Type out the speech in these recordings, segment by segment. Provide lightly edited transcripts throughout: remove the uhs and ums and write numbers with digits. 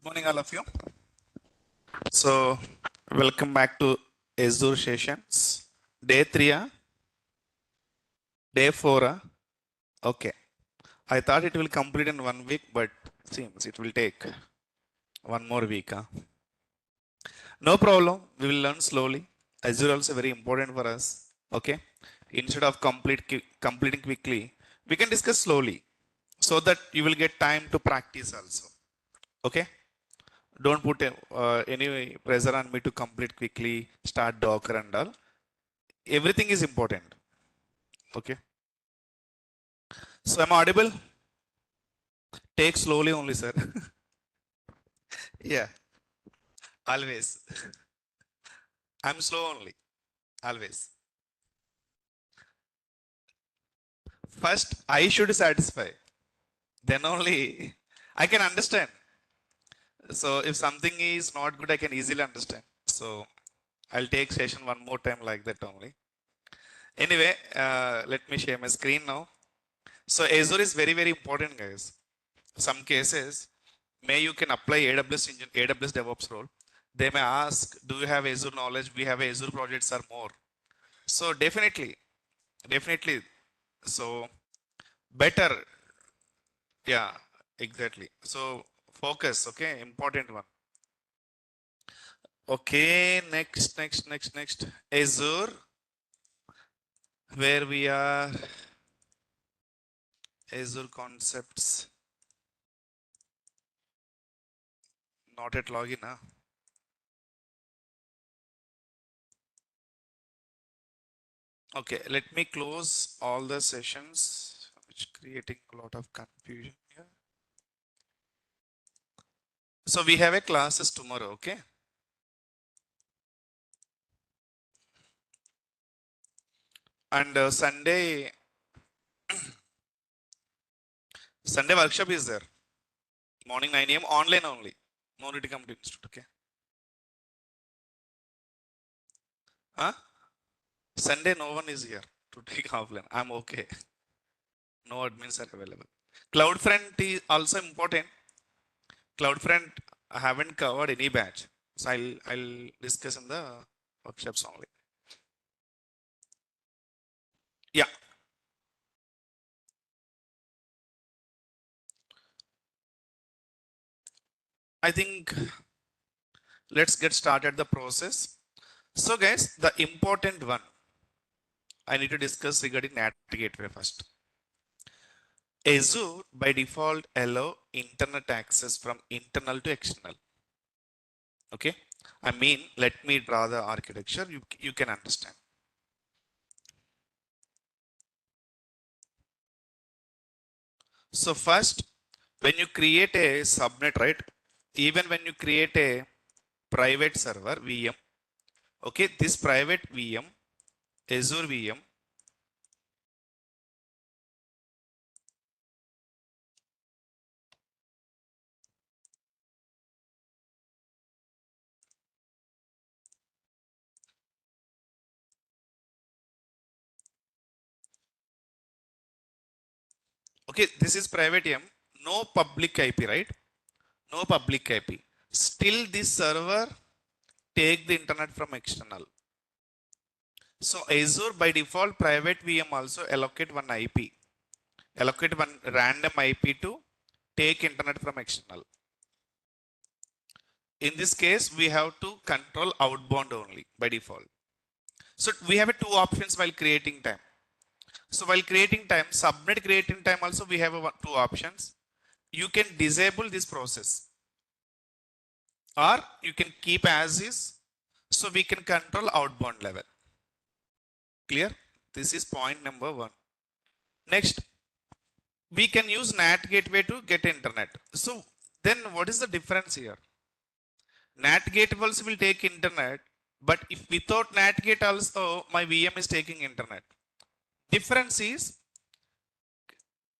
Morning, all of you. So, welcome back to Azure sessions. Day 3, day 4. Okay. I thought it will complete in 1 week, but seems it will take one more week. No problem. We will learn slowly. Azure also very important for us. Okay. Instead of completing quickly, we can discuss slowly so that you will get time to practice also. Okay. Don't put any pressure on me to complete quickly, start Docker and all. Everything is important. Okay. So I'm audible? Take slowly only, sir. Yeah, always. I'm slow only, always. First, I should satisfy. Then only I can understand. So if something is not good, I can easily understand. So I'll take session one more time like that only. Anyway, let me share my screen now. So Azure is very, very important, guys. Some cases, may you can apply AWS DevOps role. They may ask, do you have Azure knowledge? We have Azure projects or more. So definitely. So better. Yeah, exactly. So focus. Okay, important one. Okay, next. Azure, where we are. Azure concepts. Not at login. Huh? Okay, let me close all the sessions, which creating a lot of confusion here. So we have a classes tomorrow, okay? And Sunday workshop is there. Morning 9 a.m. online only. No need to come to institute, okay? Huh? Sunday no one is here to take offline. I'm okay. No admins are available. CloudFront is also important. CloudFront I haven't covered any batch. So I'll discuss in the workshops only. Yeah. I think let's get started the process. So guys, the important one I need to discuss regarding NAT gateway first. Azure by default allow internet access from internal to external. Okay. I mean, let me draw the architecture. You can understand. So first, when you create a subnet, right? Even when you create a private server VM, okay, this private VM, Azure VM, okay, this is private VM, no public IP, right? No public IP. Still, this server take the internet from external. So Azure by default private VM also allocate one IP, allocate one random IP to take internet from external. In this case, we have to control outbound only by default. So we have two options while creating time. So while creating time, subnet creating time also we have two options. You can disable this process or you can keep as is. So we can control outbound level. Clear? This is point number one. Next, we can use NAT gateway to get internet. So then what is the difference here? NAT gateway also will take internet, but if without NAT gate also my VM is taking internet. Difference is,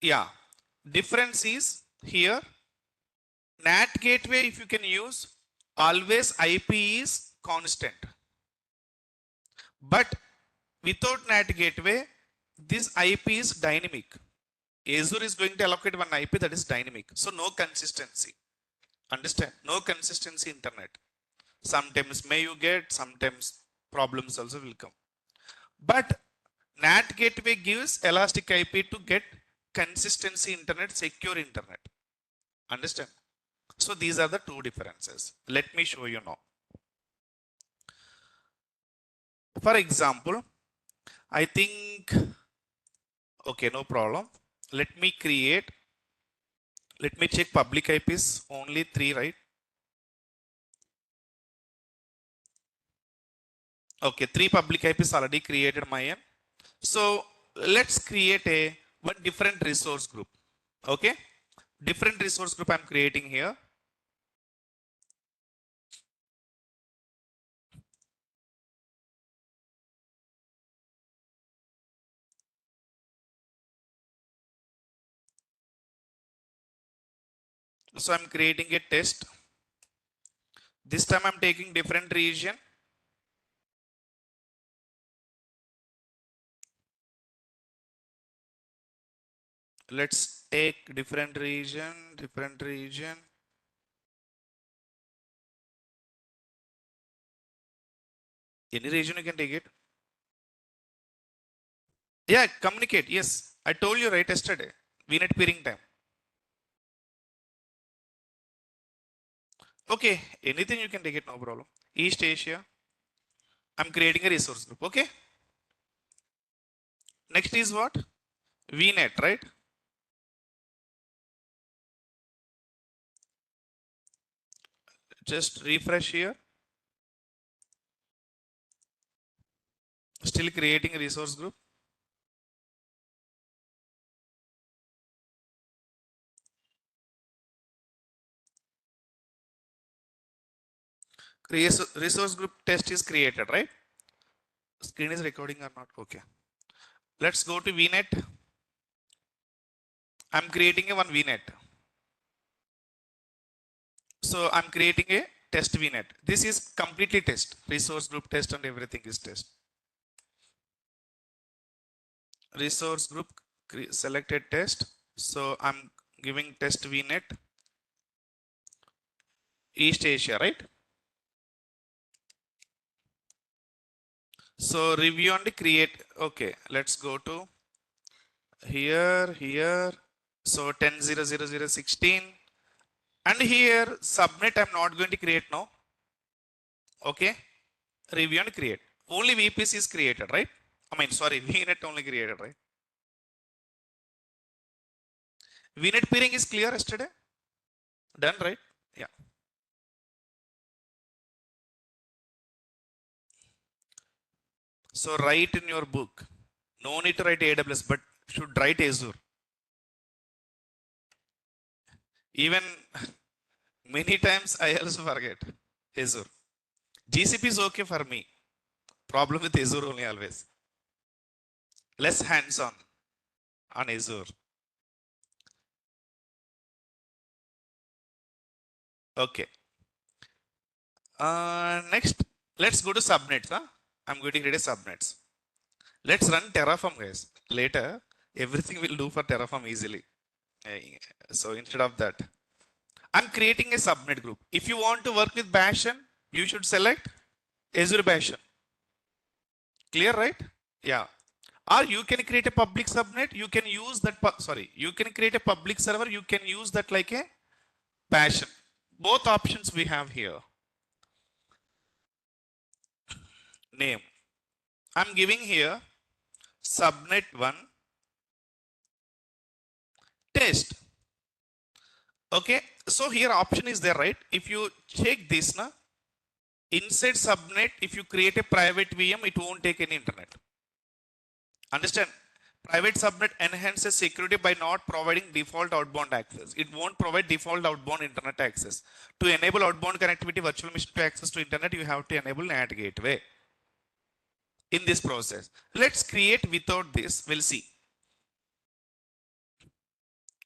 yeah, difference is here NAT gateway if you can use always IP is constant. But without NAT gateway, this IP is dynamic. Azure is going to allocate one IP that is dynamic. So no consistency. Understand? No consistency internet. Sometimes may you get, sometimes problems also will come. But NAT gateway gives elastic IP to get consistency internet, secure internet. Understand? So these are the two differences. Let me show you now. For example, I think, okay, no problem. Let me create, let me check public IPs, only 3, right? Okay, 3 public IPs already created my end. So let's create a one different resource group. Okay, different resource group I'm creating here. So I'm creating a test. This time I'm taking different region. Let's take different region, different region. Any region you can take it. Yeah, communicate. Yes, I told you right yesterday. VNet peering time. Okay, anything you can take it, no problem. East Asia. I'm creating a resource group. Okay. Next is what? VNet, right? Just refresh here. Still creating a resource group. Resource group test is created, right? Screen is recording or not? Okay. Let's go to VNet. I'm creating a one VNet. So I'm creating a test VNet. This is completely test. Resource group test and everything is test. Resource group selected test. So I'm giving test VNet East Asia, right? So review and create. Okay, let's go to here. So 10.0.0.0.16 and here subnet I'm not going to create now. Okay, review and create. Only VPC is created, right? I mean, sorry, VNet only created, right? VNet peering is clear yesterday. Done, right? Yeah. So write in your book. No need to write AWS, but should write Azure. Even many times I also forget Azure. GCP is okay for me. Problem with Azure only always. Less hands-on on Azure. Okay. Next, let's go to subnets. Huh? I'm going to create a subnets. Let's run Terraform, guys. Later, everything will do for Terraform easily. So instead of that, I'm creating a subnet group. If you want to work with Bastion, you should select Azure Bastion. Clear, right? Yeah. Or you can create a public subnet. You can use that. You can create a public server. You can use that like a Bastion. Both options we have here. Name. I'm giving here subnet 1 test. Okay. So here option is there, right? If you check this now, inside subnet, if you create a private VM, it won't take any internet. Understand? Private subnet enhances security by not providing default outbound access. It won't provide default outbound internet access. To enable outbound connectivity, virtual machine to access to internet, you have to enable NAT gateway in this process. Let's create without this. We'll see.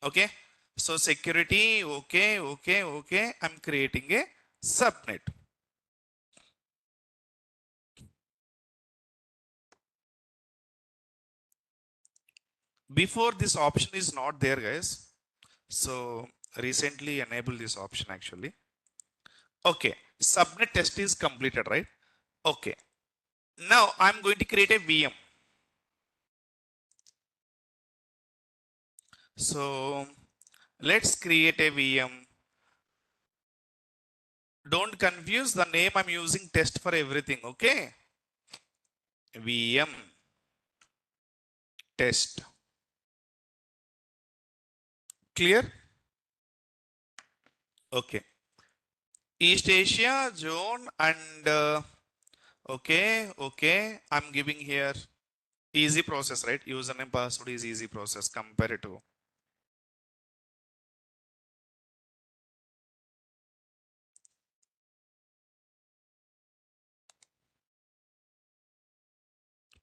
Okay. So security, okay. I'm creating a subnet. Before this option is not there, guys. So recently enabled this option actually. Okay, subnet test is completed, right? Okay, now I'm going to create a VM. So let's create a VM. Don't confuse the name, I'm using test for everything. Okay, VM test. Clear? Okay. East Asia zone and okay. I'm giving here easy process, right? Username password is easy process compared to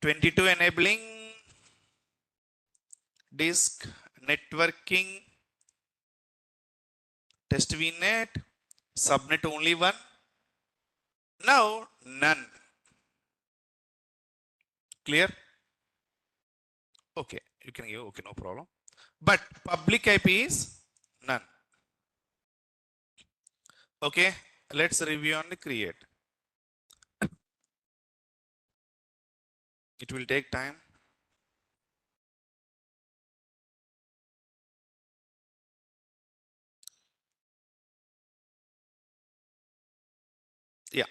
22 enabling disk networking test vnet subnet only one. Now none. Clear? Okay, you can give okay, no problem. But public IP is none. Okay, let's review on the create. It will take time. Yeah.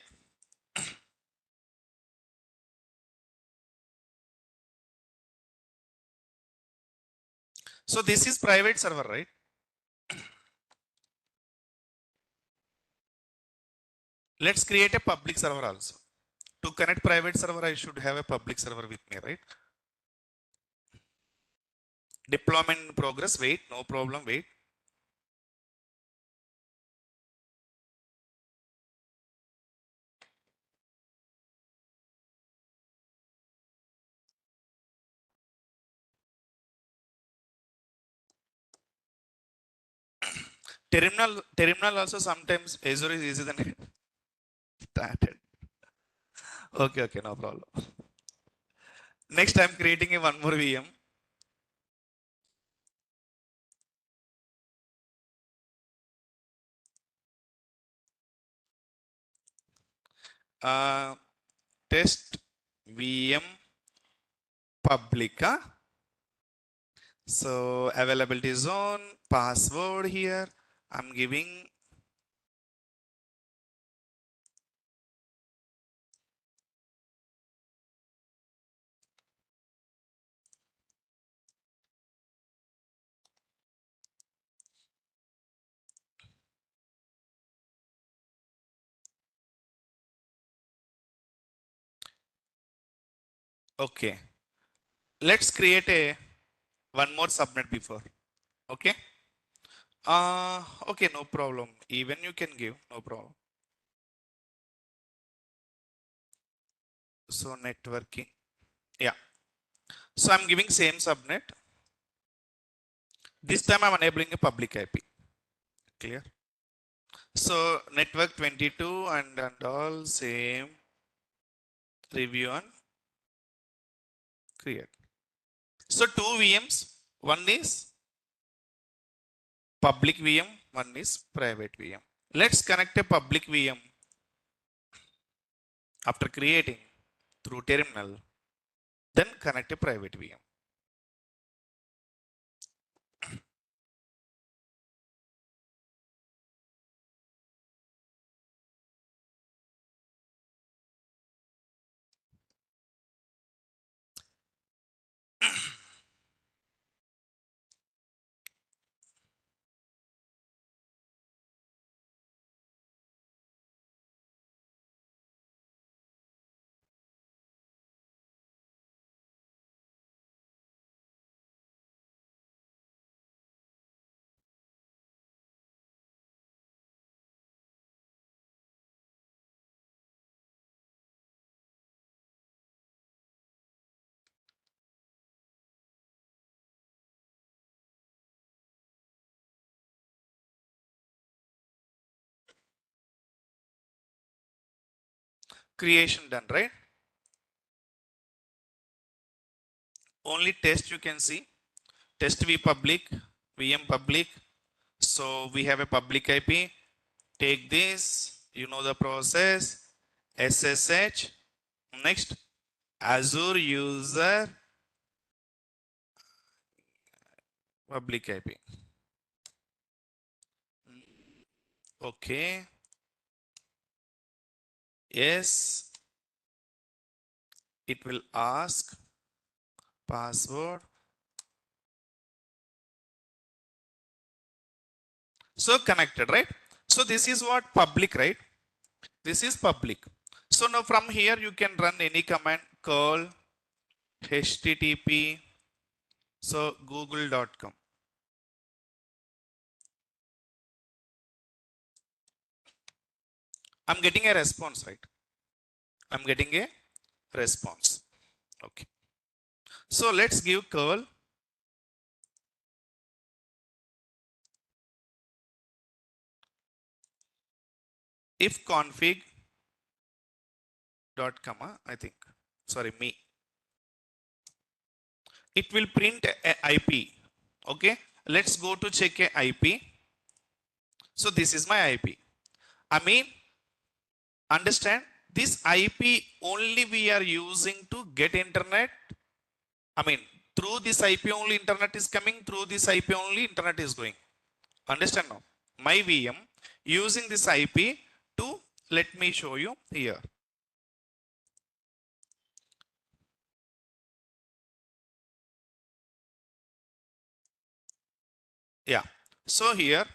So this is private server, right? Let's create a public server also. To connect private server, I should have a public server with me, right? Deployment in progress. Wait, no problem. Wait. Terminal also sometimes Azure is easier than started. Okay, no problem. Next, I'm creating a one more VM. Test VM public. So availability zone, password here. I'm giving okay. Let's create a one more subnet before. Okay. Okay, no problem. Even you can give, no problem. So networking. Yeah. So I'm giving same subnet. This time I'm enabling a public IP. Clear? So network 22 and all same review on create. So two VMs. One is public VM, one is private VM. Let's connect a public VM after creating through terminal, then connect a private VM. Creation done, right? Only test you can see. Test v public, VM public, So we have a public IP. Take this, you know the process. SSH. Next, Azure user public IP. Okay. Yes. It will ask password. So connected, right? So this is what public, right? This is public. So now from here you can run any command curl http. So google.com. I'm getting a response, right? I'm getting a response. Okay. So let's give curl if config dot comma, I think, sorry, me. It will print a IP. Okay. Let's go to check a IP. So this is my IP. I mean, understand this IP only we are using to get internet. I mean, through this IP only internet is coming, through this IP only internet is going. Understand now? My VM using this IP to, let me show you here. Yeah. So here,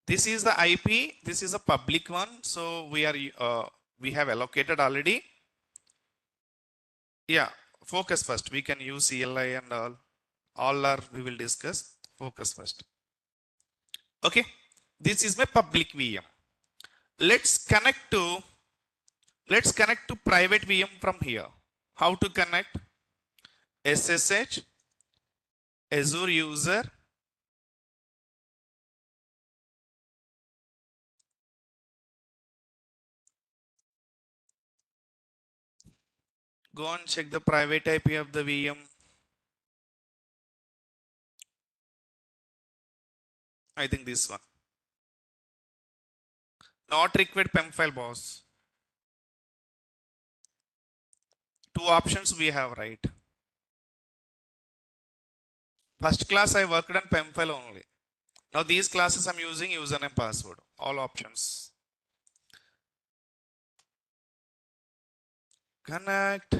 this is the IP. This is a public one. So we have allocated already. Yeah. Focus first. We can use CLI and all. All are we will discuss. Focus first. Okay. This is my public VM. Let's connect to private VM from here. How to connect? SSH Azure user go and check the private IP of the VM. I think this one. Not required PEM file, boss. Two options we have, right? First class I worked on PEM file only. Now these classes I'm using username password. All options. Connect.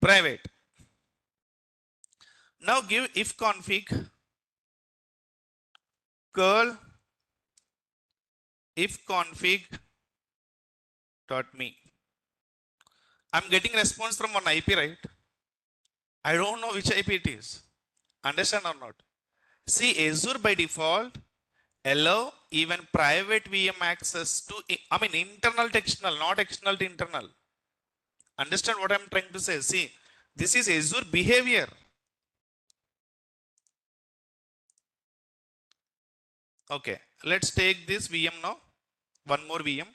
Private. Now give if config curl if config dot me. I'm getting response from one IP, right? I don't know which IP it is. Understand or not? See, Azure by default allow even private VM access to, I mean, internal to external, not external to internal. Understand what I'm trying to say? See, this is Azure behavior. Okay, let's take this VM now. One more VM.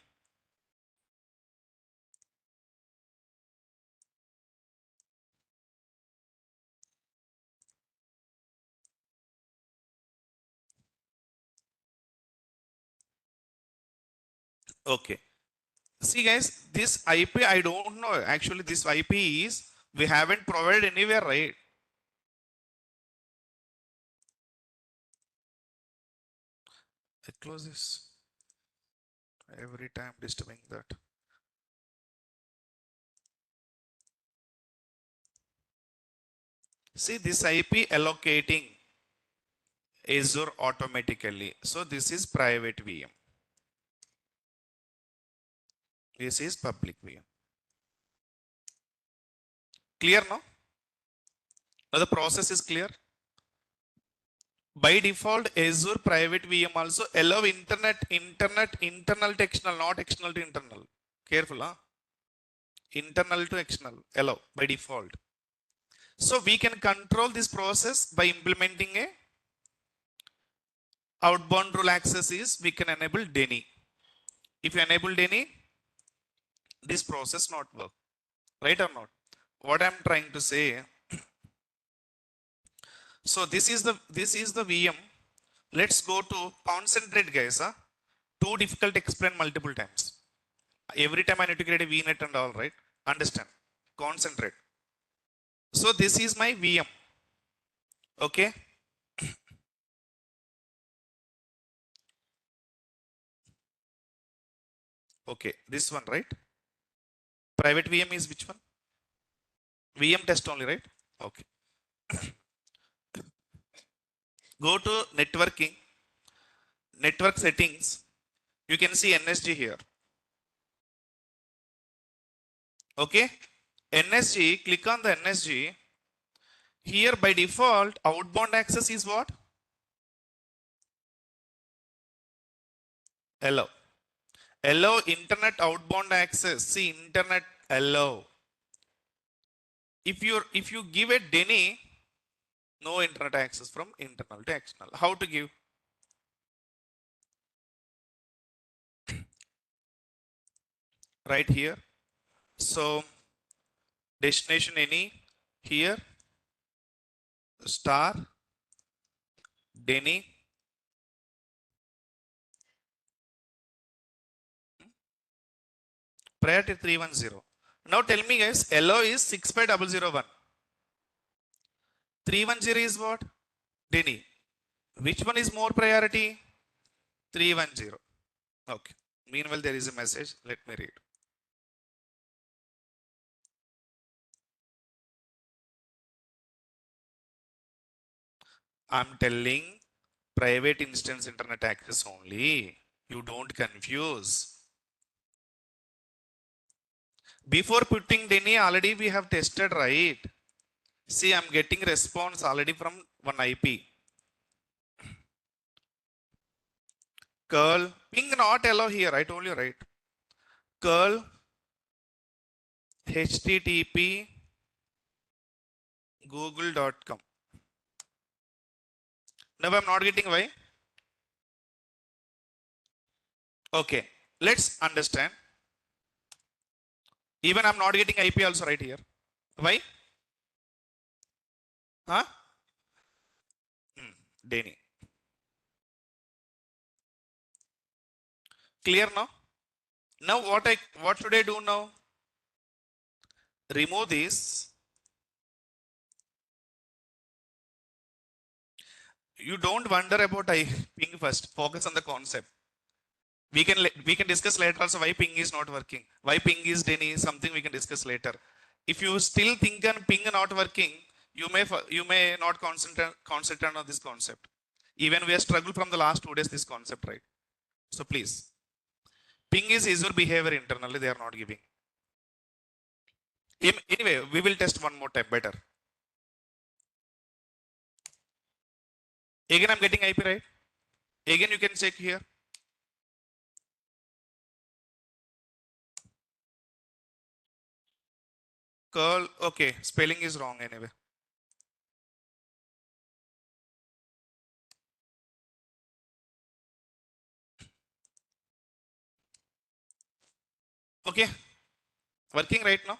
Okay. See guys, this IP, I don't know. Actually, this IP is, we haven't provided anywhere, right? I close this. Every time disturbing that. See this IP allocating Azure automatically. So this is private VM. This is public VM. Clear now? Now the process is clear. By default, Azure private VM also allow internal to external, not external to internal. Careful, huh? internal to external, allow by default. So we can control this process by implementing a outbound rule access is we can enable Denny. If you enable Denny, this process not work, right or not? What I'm trying to say. So this is the VM. Let's go to concentrate, guys. Too difficult to explain multiple times. Every time I need to create a VNet and all, right? Understand. Concentrate. So this is my VM. Okay. Okay. This one, right? Private VM is which one? VM test only, right? Okay. Go to networking, network settings. You can see NSG here. Okay. NSG, click on the NSG. Here by default, outbound access is what? Allow. Allow internet outbound access. See, internet allow. If you give a Denny, no internet access from internal to external. How to give? Right here. So destination any here star Denny priority 310. Now tell me guys, allow is 65001. 310 is what? Denny. Which one is more priority? 310. Okay. Meanwhile, there is a message. Let me read. I'm telling private instance internet access only. You don't confuse. Before putting Denny, already we have tested, right? See, I'm getting response already from one IP. Curl, ping not allow here, I told you, right? Curl, HTTP, google.com. Now I'm not getting why. Okay, let's understand. Even I'm not getting IP also right here. Why? Huh? Denny. Clear now? Now what should I do now? Remove this. You don't wonder about ping first. Focus on the concept. We can discuss later also why ping is not working. Why ping is Denny, something we can discuss later. If you still think on ping not working, you may not concentrate on this concept. Even we have struggled from the last 2 days this concept, right? So please. Ping is Azure behavior internally, they are not giving. Anyway, we will test one more time better. Again, I'm getting IP, right? Again, you can check here. Curl, okay, spelling is wrong anyway. Okay, working right now.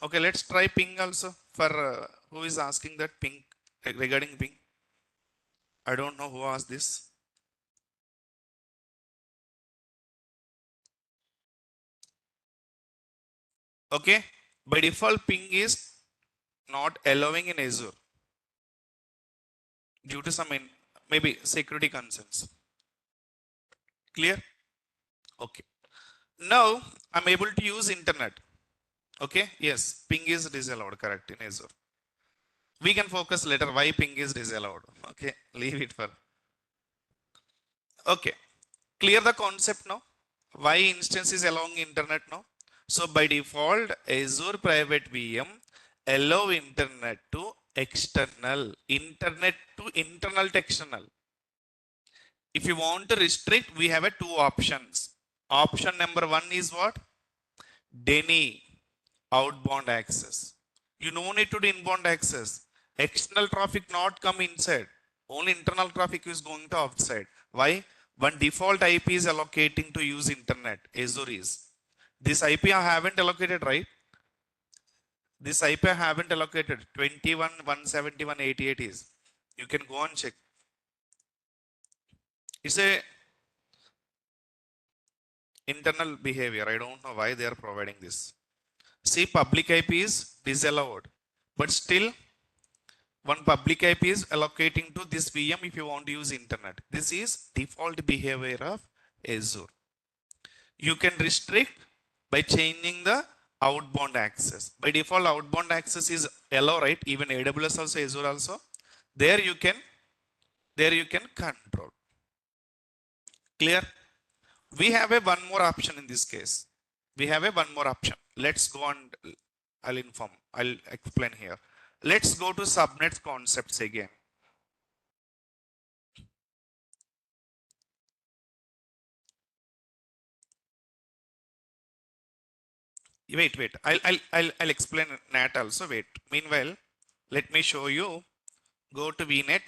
Okay, let's try ping also for who is asking that ping regarding ping. I don't know who asked this. Okay, by default ping is not allowing in Azure due to some maybe security concerns. Clear? Okay. Now I'm able to use internet. Okay, yes, ping is disallowed, correct, in Azure. We can focus later why ping is disallowed. Okay, leave it for. Okay, clear the concept now. Why instance is allowing internet now? So by default, Azure private VM allow internet to external, internet to internal to external. If you want to restrict, we have two options. Option number one is what? Denny. outbound access. You no need to do inbound access. External traffic not come inside. Only internal traffic is going to outside. Why? One default IP is allocating to use internet. Azure is. This IP I haven't allocated, right? This IP I haven't allocated. 21.171.88 is. You can go and check. It's a internal behavior. I don't know why they are providing this. See, public IP is disallowed, but still one public IP is allocating to this VM if you want to use internet. This is default behavior of Azure. You can restrict by changing the outbound access. By default, outbound access is allow, right? Even AWS also, Azure also. There you can control. Clear? We have a one more option in this case. We have a one more option. Let's go and I'll explain here. Let's go to subnet concepts again. Wait. I'll explain NAT also. Wait. Meanwhile, let me show you. Go to VNet.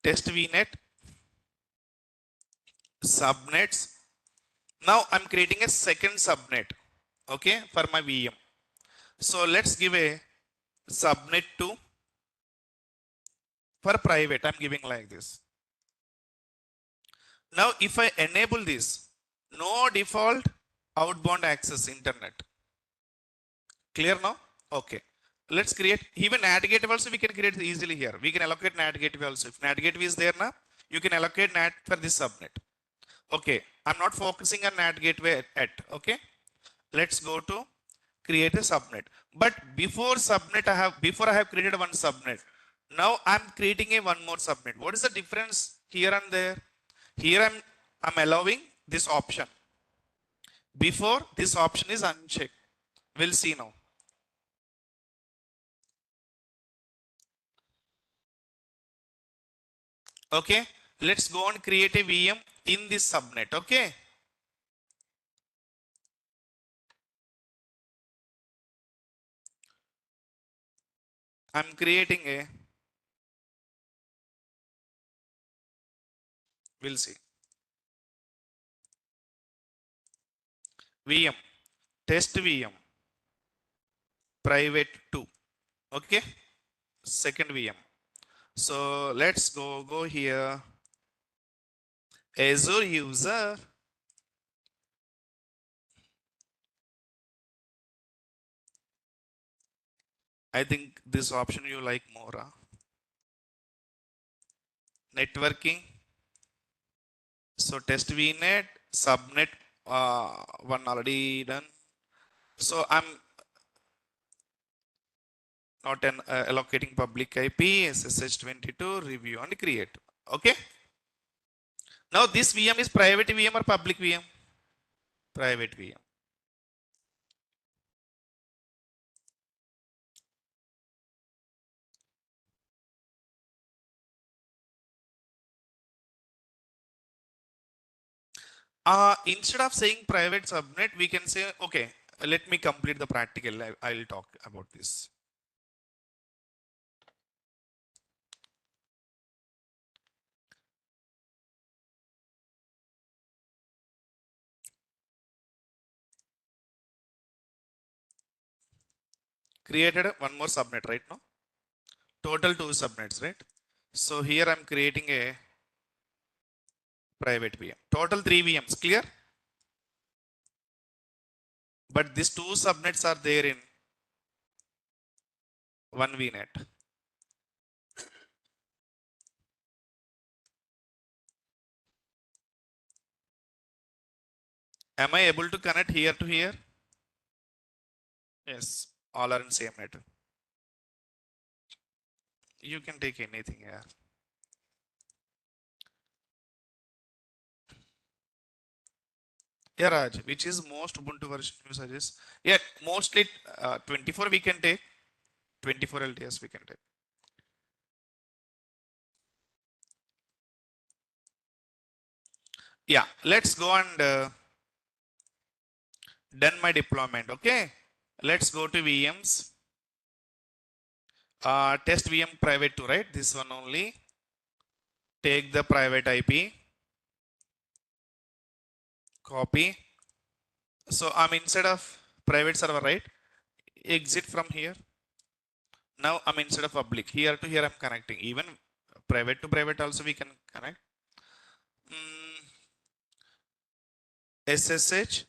Test VNet. Subnets. Now I'm creating a second subnet. Okay, for my VM. So let's give a subnet to for private. I'm giving like this. Now if I enable this, no default outbound access internet. Clear now? Okay. Let's create even NAT gateway also we can create easily here. We can allocate NAT gateway also. If NAT gateway is there now, you can allocate NAT for this subnet. Okay. I'm not focusing on NAT gateway at. Okay. Let's go to create a subnet. But before subnet, before I have created one subnet. Now I'm creating a one more subnet. What is the difference here and there? Here I'm allowing this option. Before this option is unchecked. We'll see now. Okay, let's go and create a VM in this subnet. Okay, I'm creating a, we'll see, VM, test VM, private 2. Okay, second VM. So let's go here. Azure user. I think this option you like more. Huh? Networking. So test VNet, subnet, one already done. So I'm not allocating public IP, SSH22, review and create. Okay. Now this VM is private VM or public VM? Private VM. Instead of saying private subnet, we can say, okay, let me complete the practical. I'll talk about this. Created one more subnet right now. Total 2 subnets, right? So here I'm creating a private VM. Total 3 VMs, clear? But these 2 subnets are there in one VNet. Am I able to connect here to here? Yes, all are in same net. You can take anything here. Yeah, Raj, which is most Ubuntu version you suggest? Yeah, mostly 24 we can take. 24 LTS we can take. Yeah, let's go and Done my deployment. Okay. Let's go to VMs. Test VM private 2, right? This one only. Take the private IP. Copy. So I'm inside of private server, right? Exit from here. Now I'm inside of public. Here to here I'm connecting. Even private to private also we can connect. SSH.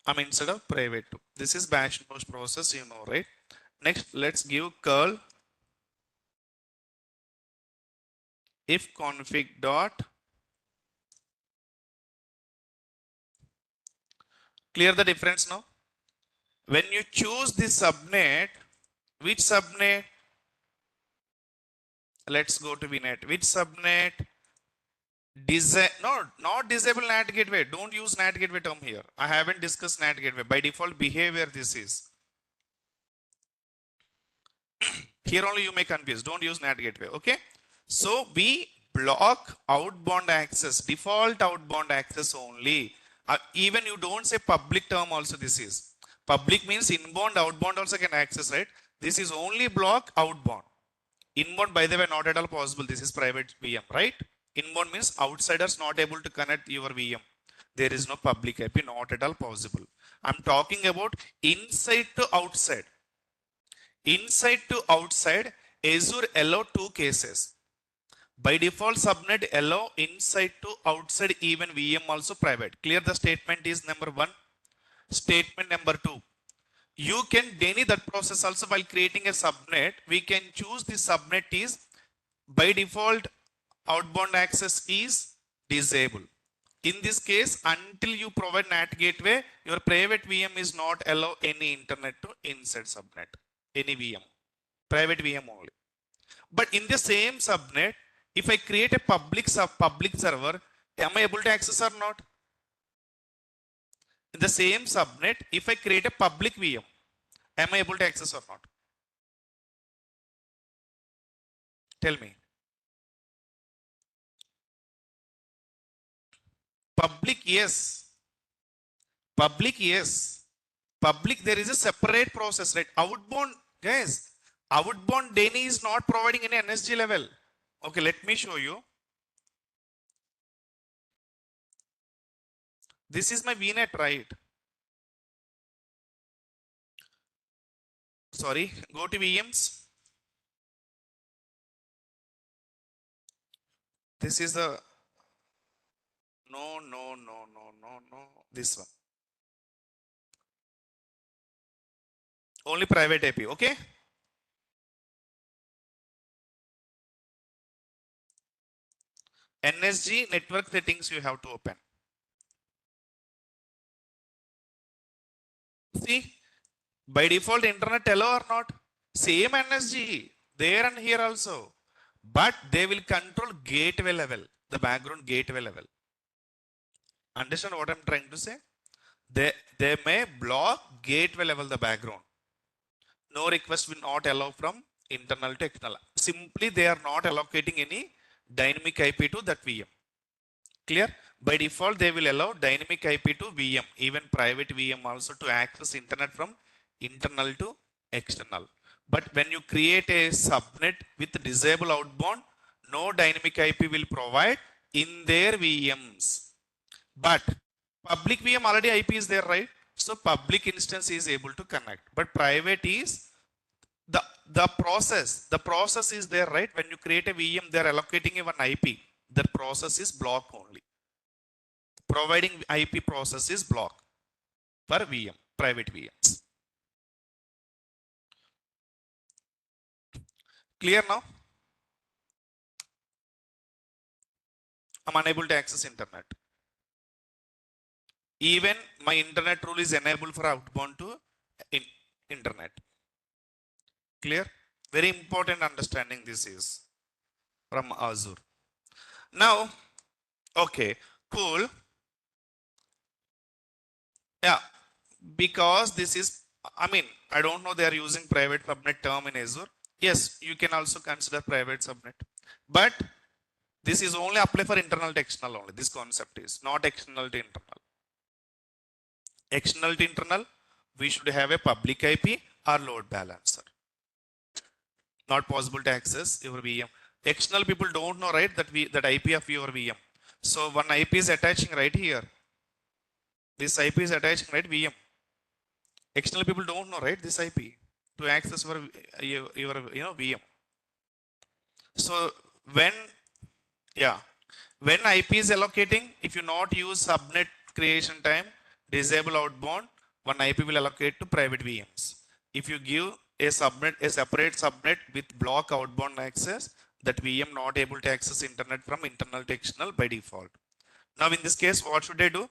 I'm inside of private 2. This is bash post process, you know, right? Next, let's give curl if config dot. Clear the difference now? When you choose the subnet, which subnet? Let's go to VNet. Which subnet? No, not disable NAT gateway. Don't use NAT gateway term here. I haven't discussed NAT gateway. By default behavior, this is. Here only you may confuse. Don't use NAT gateway. Okay. So we block outbound access, default outbound access only. Even you don't say public term also this is. Public means inbound, outbound also can access, right? This is only block outbound. Inbound, by the way, not at all possible. This is private VM, right? Inbound means outsiders not able to connect your VM. There is no public IP, not at all possible. I'm talking about inside to outside. Inside to outside, Azure allow two cases. By default, subnet allow inside to outside, even VM also private. Clear the statement is number one. Statement number two. You can deny that process also while creating a subnet. We can choose the subnet is by default outbound access is disabled. In this case, until you provide NAT gateway, your private VM is not allow any internet to inside subnet, any VM, private VM only. But in the same subnet, if I create a public server, am I able to access or not? In the same subnet, if I create a public VM, am I able to access or not? Tell me. Public, yes. Public, yes. Public, there is a separate process, right? Outbound, guys, outbound Denny is not providing any NSG level. Okay, let me show you. This is my VNet, right? Sorry, go to VMs. This is the no. This one. Only private IP, okay? NSG network settings you have to open. See, by default internet allow or not? Same NSG, there and here also. But they will control gateway level, the background gateway level. Understand what I'm trying to say? They may block gateway level the background. No request will not allow from internal to external. Simply they are not allocating any dynamic IP to that VM. Clear? By default, they will allow dynamic IP to VM, even private VM also to access internet from internal to external. But when you create a subnet with disable outbound, no dynamic IP will provide in their VMs. But public VM already IP is there, right? So public instance is able to connect. But private is the process is there, right? When you create a VM, they're allocating even IP. The process is block only. Providing IP process is block for VM, private VMs. Clear now? I'm unable to access internet. Even my internet rule is enabled for outbound to internet. Clear? Very important understanding this is from Azure. Now, Okay, cool. Yeah, because this is, I mean, I don't know they are using private subnet term in Azure. Yes, you can also consider private subnet, but this is only apply for internal to external only. This concept is not external to internal. External to internal, we should have a public IP or load balancer. Not possible to access your VM. External people don't know, right, that IP of your VM. So one IP is attaching right here. This IP is attaching right VM. External people don't know, right, this IP to access your VM. So when, yeah, when IP is allocating, if you not use subnet creation time, disable outbound, one IP will allocate to private VMs. If you give a separate subnet with block outbound access, that VM not able to access internet from internal to external by default. Now in this case, what should I do?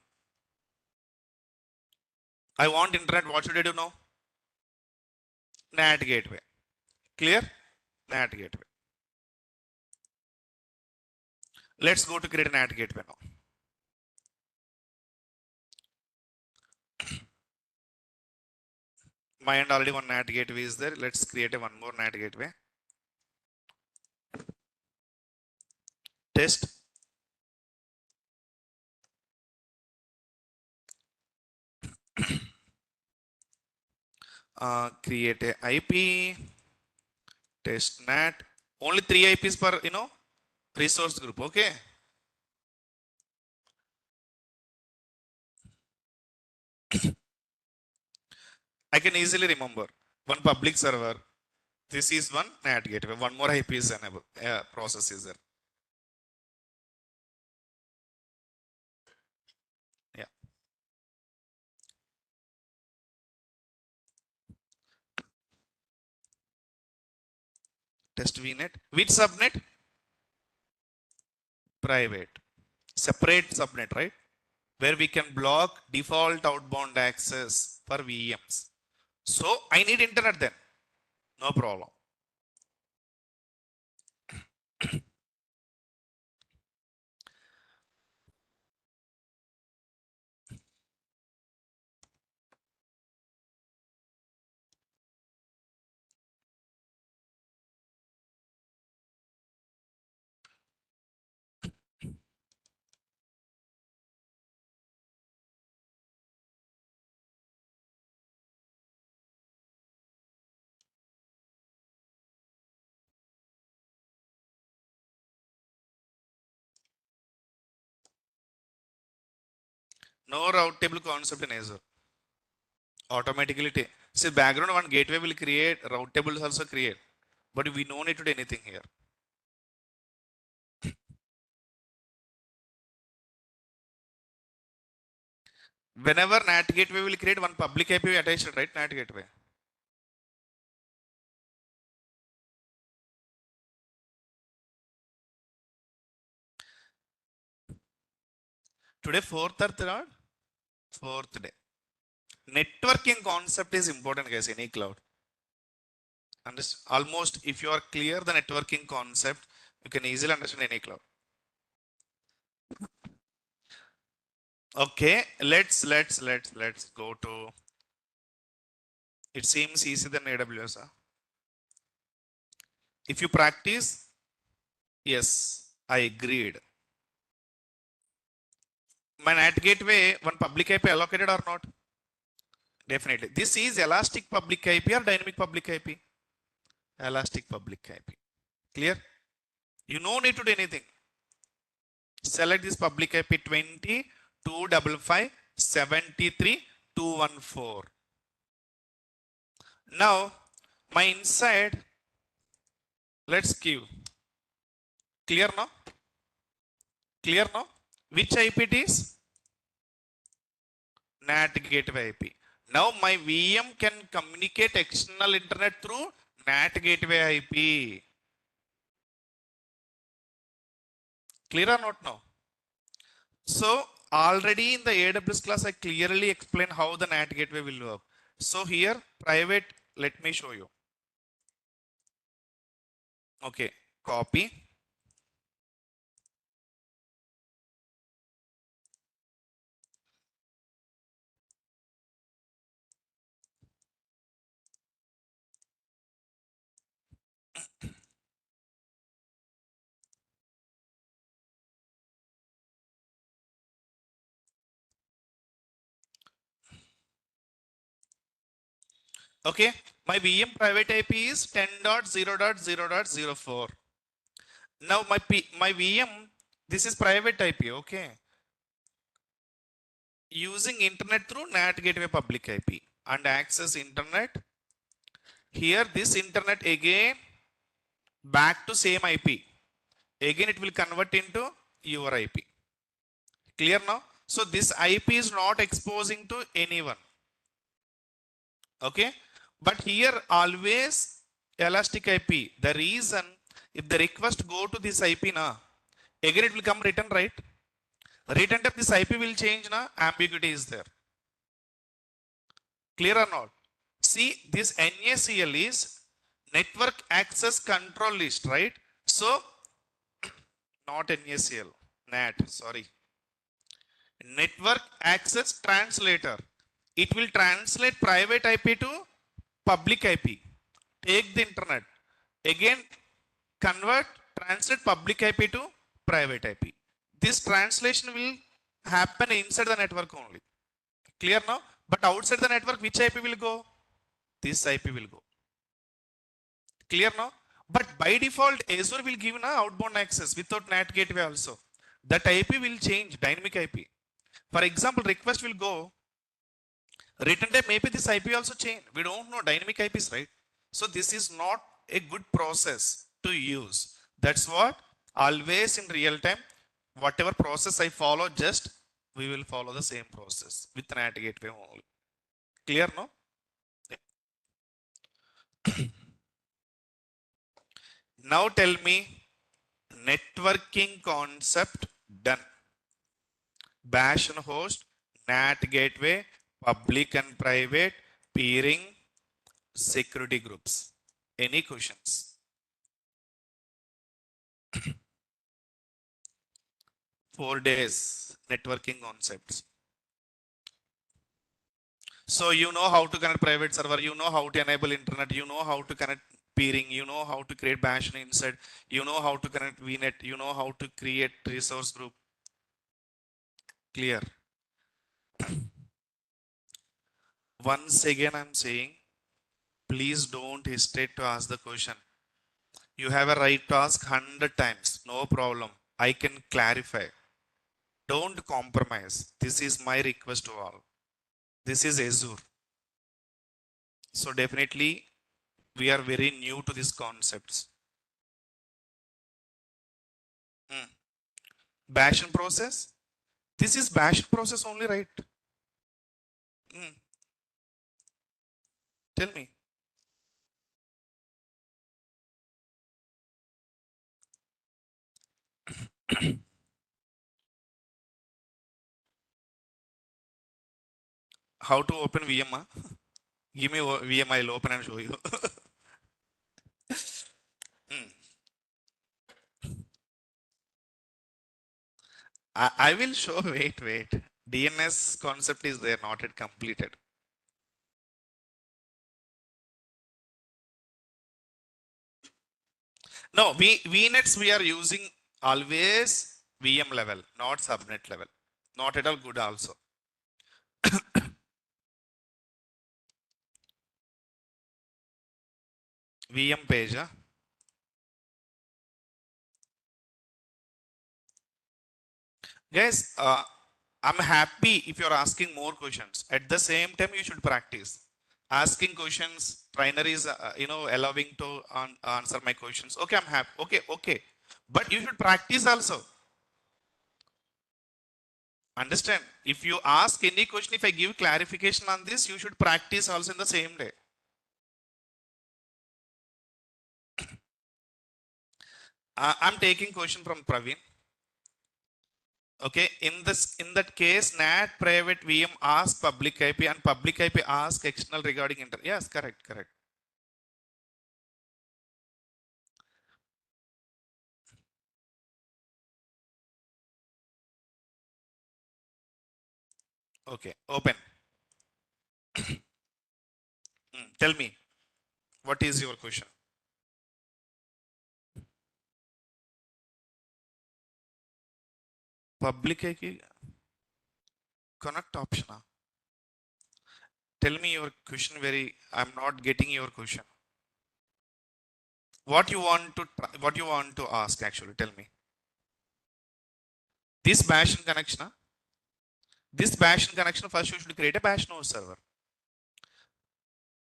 I want internet, what should I do now? NAT gateway. Clear? NAT gateway. Let's go to create an NAT gateway now. My end already one NAT gateway is there. Let's create a one more NAT gateway. Test. Create a IP. Test NAT. Only 3 IPs per resource group. Okay. I can easily remember one public server. This is one NAT gateway. One more IP is enable. Process is there. Yeah. Test VNet. Which subnet? Private. Separate subnet, right? Where we can block default outbound access for VMs. So I need internet then. No problem. No route table concept in Azure. Automatically see background one gateway will create, route tables also create, but we no need to do anything here. Whenever NAT gateway will create one public IP attached, right? NAT gateway. Today fourth or third? Fourth day. Networking concept is important, guys. Any cloud. Almost if you are clear the networking concept, you can easily understand any cloud. Okay, let's go to. It seems easier than AWS. Huh? If you practice, yes, I agreed. My NAT gateway, one public IP allocated or not? Definitely. This is elastic public IP or dynamic public IP? Elastic public IP. Clear? You no need to do anything. Select this public IP 20 255 73 214. Now, my inside, let's give. Clear now? Clear now? Which IP it is? NAT gateway IP. Now my VM can communicate external internet through NAT gateway IP. Clear or not now? So already in the AWS class, I clearly explained how the NAT gateway will work. So here private, let me show you. Okay, copy. Okay, my VM private IP is 10.0.0.04. Now my VM, this is private IP, okay, using internet through NAT gateway public IP and access internet. Here this internet again back to same IP. Again it will convert into your IP. Clear now? So this IP is not exposing to anyone. Okay, but here always elastic IP. The reason, if the request go to this IP na, again it will come return, right? Return type this IP will change na, ambiguity is there. Clear or not? See, this NACL is network access control list, right? So not NACL, NAT, sorry, network access translator. It will translate private IP to public IP. Take the internet, again convert, translate public IP to private IP. This translation will happen inside the network only. Clear now? But outside the network, which IP will go? This IP will go. Clear now? But by default, Azure will give na outbound access without NAT gateway also. That IP will change, dynamic IP. For example, request will go, return type maybe this IP also change. We don't know dynamic IPs, right? So this is not a good process to use. That's what always in real time, whatever process I follow, just we will follow the same process with NAT gateway only. Clear no? Now tell me, networking concept done. Bash and host, NAT gateway, public and private, peering, security groups. Any questions? 4 days networking concepts. So you know how to connect private server, you know how to enable internet, you know how to connect peering, you know how to create bash inside, you know how to connect VNet, you know how to create resource group. Clear? Once again I'm saying, please don't hesitate to ask the question. You have a right to ask 100 times, no problem. I can clarify. Don't compromise. This is my request to all. This is Azure. So definitely we are very new to these concepts. Bash process. This is bash process only, right? Tell me. How to open VM? Give me VM, I'll open and show you. I will show, wait. DNS concept is there, not yet completed. No, VNets we are using always VM level, not subnet level. Not at all good also. VM page. Huh? Guys, I'm happy if you're asking more questions. At the same time, you should practice. Asking questions, trainer is, allowing to answer my questions. Okay, I'm happy. Okay. But you should practice also. Understand? If you ask any question, if I give clarification on this, you should practice also in the same day. I'm taking question from Praveen. Okay, in that case, NAT private VM ask public IP and public IP ask external regarding internet. Yes, correct. Okay, open. Tell me, what is your question? Public IP connect option. Tell me your question I'm not getting your question. What you want to ask actually, tell me. This Bastion connection, first you should create a Bash node server.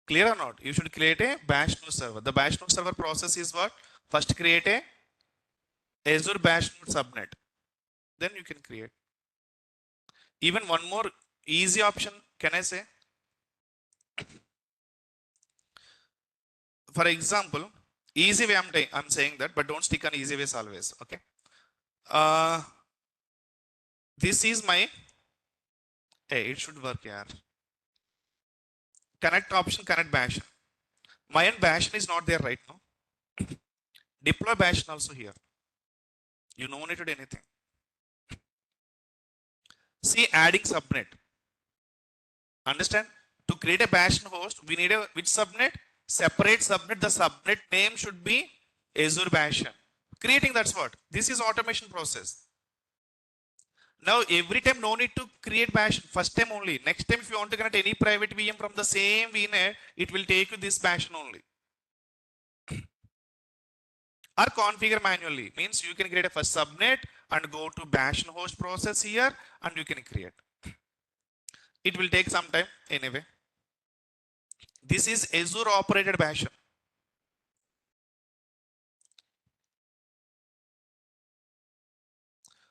Clear or not? You should create a Bash node server. The Bash node server process is what? First create a Azure Bash node subnet. Then you can create. Even one more easy option, can I say? For example, easy way I'm saying that, but don't stick on easy ways always. Okay. This is my. Hey, it should work here. Connect option, connect Bash. My Bash is not there right now. Deploy Bash also here. You don't need to do anything. See, adding subnet. Understand? To create a Bash host, we need a which subnet? Separate subnet. The subnet name should be Azure Bastion. Creating, that's what. This is automation process. Now every time no need to create Bash. First time only. Next time if you want to connect any private VM from the same VNet, it will take you this Bastion only. Or configure manually. Means you can create a first subnet and go to Bastion host process here and you can create. It will take some time anyway. This is Azure operated Bastion.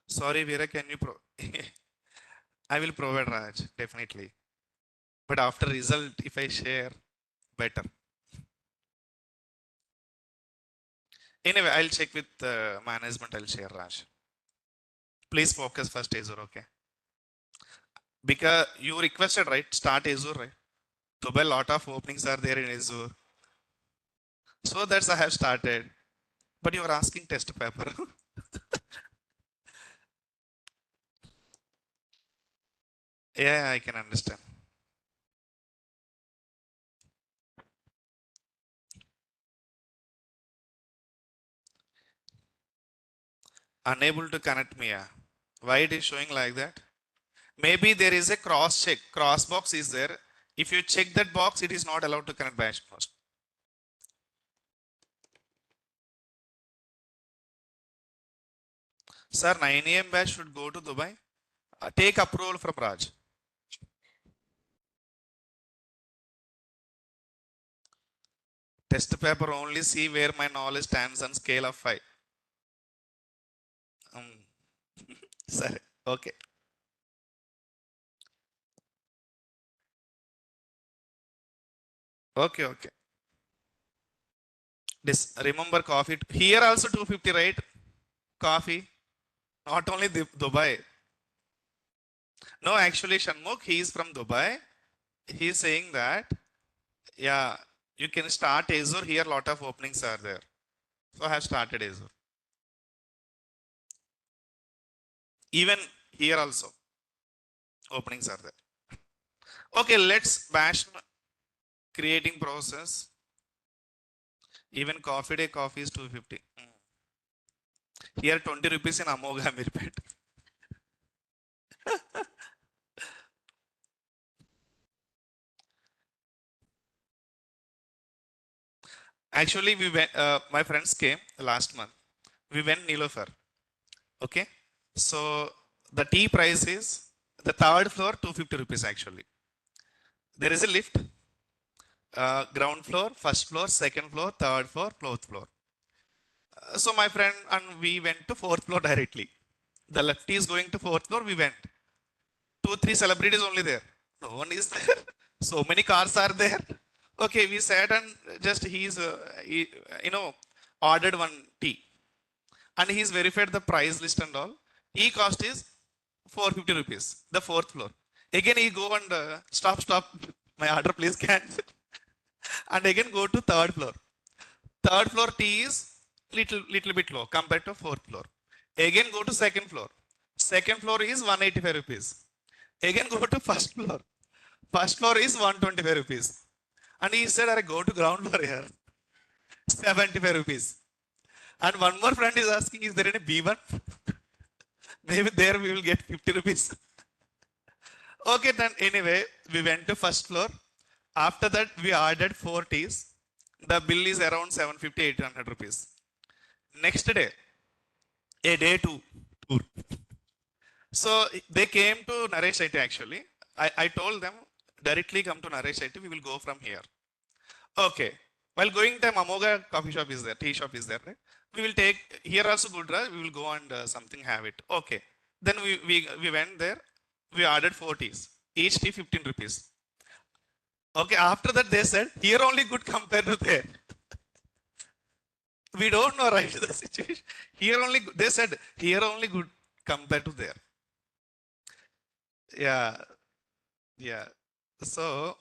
Sorry, Veera, can you I will provide, Raj, definitely. But after result, if I share, better. Anyway, I'll check with management, I'll share, Raj. Please focus first Azure, okay? Because you requested, right? Start Azure, right? So a lot of openings are there in Azure. So that's I have started. But you are asking test paper. Yeah, I can understand. Unable to connect me. Why it is showing like that? Maybe there is a cross check. Cross box is there. If you check that box, it is not allowed to connect Bash host. Sir, 9 AM batch should go to Dubai. Take approval from Raj. Test paper only see where my knowledge stands on scale of 5. Sir, okay. Okay. This remember coffee. Here also 250, right? Coffee. Not only Dubai. No, actually, Shanmukh, he is from Dubai. He is saying that, yeah, you can start Azure. Here, lot of openings are there. So I have started Azure. Even here also, openings are there. Okay, let's bash creating process. Even coffee day coffee is 250. Here 20 rupees in Amoga Mirpet. Actually, we went. My friends came last month. We went Nilofer. Okay, so the tea price is the third floor 250 rupees actually. There is a lift. Ground floor, first floor, second floor, third floor, fourth floor. So my friend and we went to fourth floor directly. The lefty is going to fourth floor. We went. 2-3 celebrities only there. No one is there. So many cars are there. Okay, we sat and just ordered one tea, and he's verified the price list and all. Tea cost is 450 rupees. The fourth floor. Again, he go and stop. My order, please cancel. And again go to third floor. Third floor tea is little bit low compared to fourth floor. Again go to second floor. Second floor is 185 rupees. Again go to first floor. First floor is 125 rupees. And he said, I go to ground floor here. 75 rupees. And one more friend is asking, is there any B1? Maybe there we will get 50 rupees. Okay, then anyway, we went to first floor. After that, we added 4 teas. The bill is around 750, 800 rupees. Next day, a day two tour. So they came to Naresh IT actually. I told them directly come to Naresh IT. We will go from here. Okay. While going time, Amoga coffee shop is there, tea shop is there. Right? We will take here also good. Right? We will go and something have it. Okay. Then we went there. We ordered 4 teas. Each tea 15 rupees. Okay. After that, they said here only good compared to there. We don't know right the situation. Here only they said here only good compared to there. Yeah. Yeah. So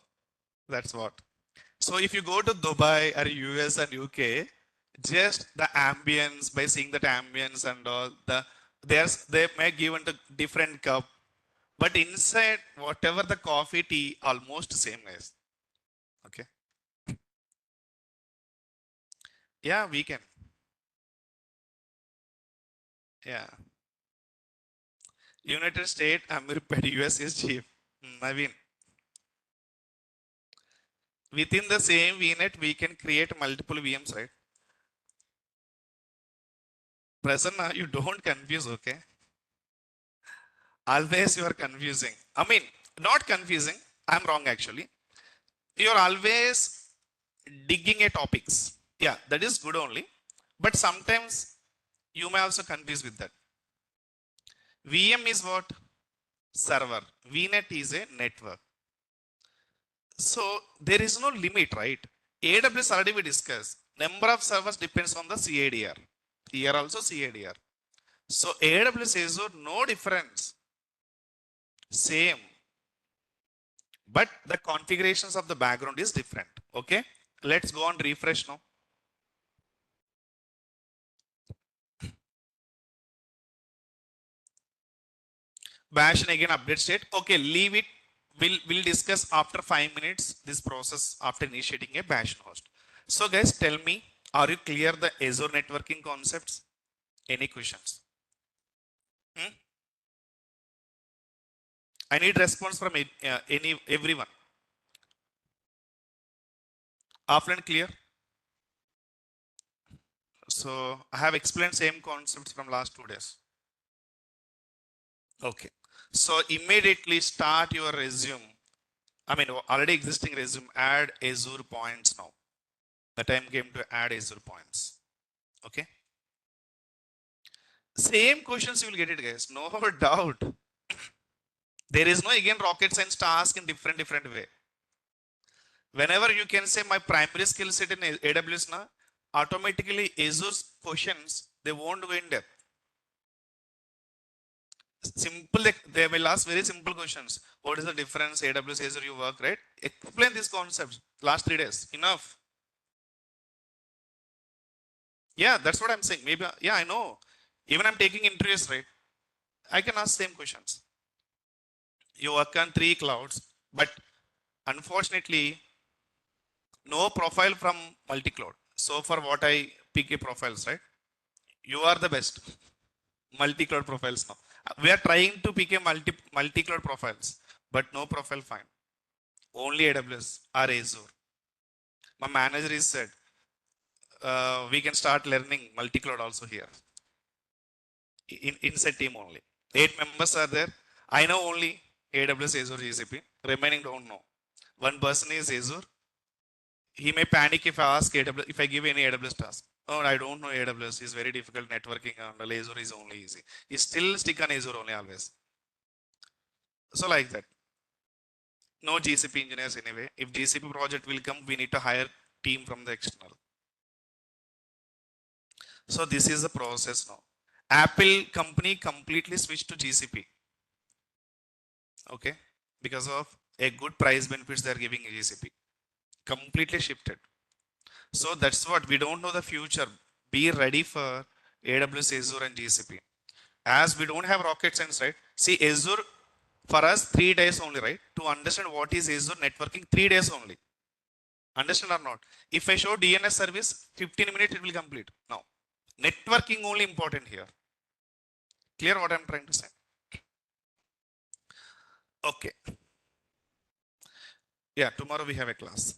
that's what. So if you go to Dubai or US and UK, just the ambience by seeing that ambience and all they may give into different cup, but inside whatever the coffee tea almost same guys. Okay. Yeah, we can. Yeah. United States, America, US is cheap. Naveen. Within the same VNet, we can create multiple VMs, right? Prasanna, you don't confuse, okay? Always you are confusing. I mean, not confusing. I'm wrong actually. You're always digging at topics. Yeah, that is good only. But sometimes you may also confuse with that. VM is what? Server. VNet is a network. So there is no limit, right? AWS already we discussed. Number of servers depends on the CADR. Here also CADR. So AWS Azure, no difference. Same. But the configurations of the background is different. Okay. Let's go on refresh now. Bash and again update state. Okay, leave it. We'll discuss after 5 minutes this process after initiating a bash host. So guys, tell me, are you clear the Azure networking concepts? Any questions? Hmm? I need response from everyone. Offline clear? So I have explained same concepts from last 2 days. Okay. So immediately start your resume. I mean, already existing resume, add Azure points now. The time came to add Azure points. Okay. Same questions you will get it, guys. No doubt. There is no again rocket science task in different way. Whenever you can say my primary skill set in AWS na, automatically Azure's questions they won't go in depth. Simple, they will ask very simple questions. What is the difference? AWS Azure you work, right? Explain these concepts. Last 3 days. Enough. Yeah, that's what I'm saying. Maybe yeah, I know. Even I'm taking interviews, right? I can ask same questions. You work on 3 clouds, but unfortunately, no profile from multi-cloud. So for what I pick a profiles, right? You are the best. Multi-cloud profiles now. We are trying to pick a multi-cloud profiles, but no profile fine. Only AWS or Azure. My manager is said, we can start learning multi-cloud also here. Inside team only. 8 members are there. I know only AWS, Azure, GCP. Remaining don't know. One person is Azure. He may panic if I ask AWS, if I give any AWS task. Oh, I don't know AWS. It's very difficult networking and Azure is only easy. He still stick on Azure only always. So like that. No GCP engineers anyway. If GCP project will come, we need to hire team from the external. So this is the process now. Apple company completely switched to GCP. Okay. Because of a good price benefits they're giving GCP. Completely shifted. So that's what we don't know the future. Be ready for AWS, Azure, and GCP. As we don't have rocket science, right? See, Azure for us 3 days only, right? To understand what is Azure networking, 3 days only. Understand or not? If I show DNS service, 15 minutes it will complete. Now, networking only important here. Clear what I'm trying to say? Okay. Yeah, tomorrow we have a class.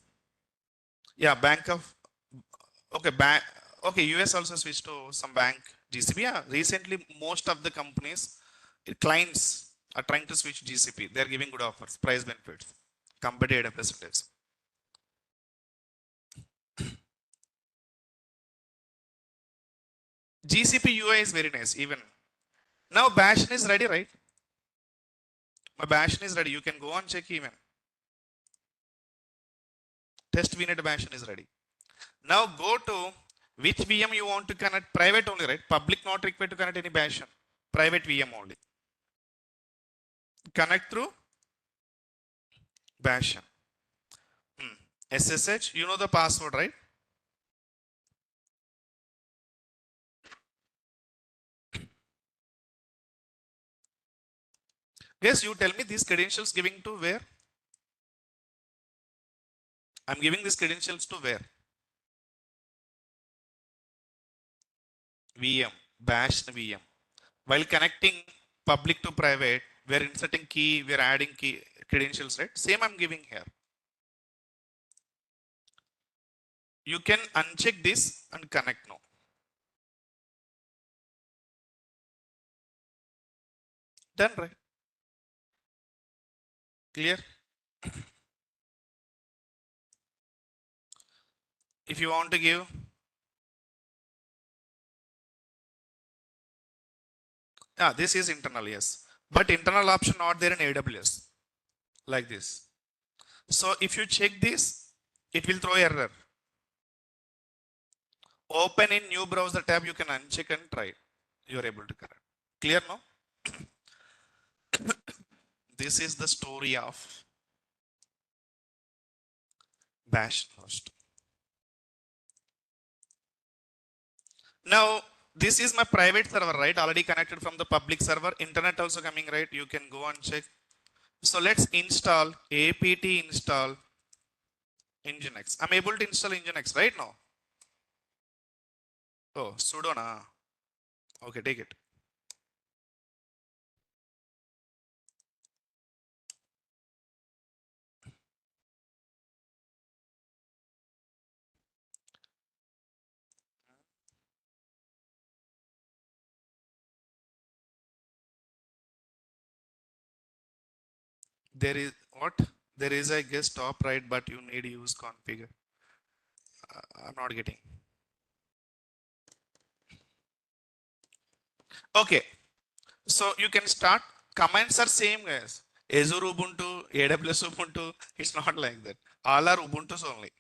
Yeah, Bank of, okay, bank, okay, US also switched to some bank GCP. Yeah, recently most of the companies, clients are trying to switch GCP. They're giving good offers, price benefits, compared to AWS it is. GCP UI is very nice. Even now, Bastion is ready, right? My Bastion is ready. You can go and check even. Test VNet Bastion is ready. Now go to which VM you want to connect. Private only, right? Public not required to connect any Bastion. Private VM only. Connect through Bastion. SSH. You know the password, right? Guess you tell me these credentials giving to where? I'm giving these credentials to where? VM. Bash VM. While connecting public to private, we're inserting key, we're adding key credentials, right? Same I'm giving here. You can uncheck this and connect now. Done, right? Clear? If you want to give, this is internal, yes. But internal option not there in AWS, like this. So if you check this, it will throw error. Open in new browser tab, you can uncheck and try. You are able to correct. Clear now? This is the story of Bash host. Now, this is my private server, right? Already connected from the public server. Internet also coming, right? You can go and check. So let's install apt install Nginx. I'm able to install Nginx right now. Oh, sudo na. Okay, take it. There is what? There is, I guess, top right, but you need use configure. I'm not getting. Okay, so you can start. Commands are same, guys. Azure Ubuntu, AWS Ubuntu. It's not like that. All are Ubuntu's only.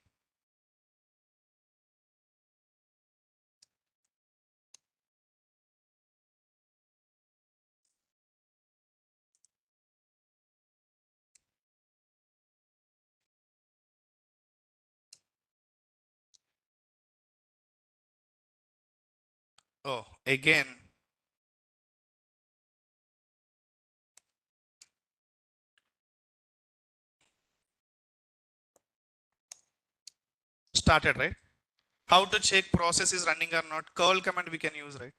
Oh, again. Started, right? How to check process is running or not? Curl command we can use, right?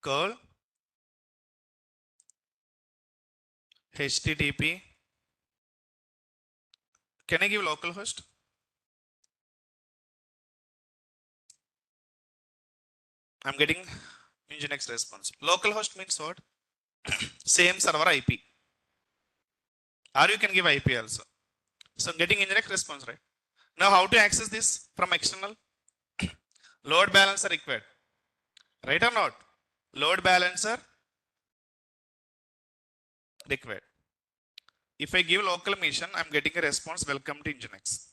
Curl HTTP. Can I give localhost? I'm getting Nginx response. Localhost means what? Same server IP. Or you can give IP also. So I'm getting Nginx response, right? Now how to access this from external? Load balancer required. Right or not? Load balancer required. If I give local mission, I'm getting a response, welcome to Nginx.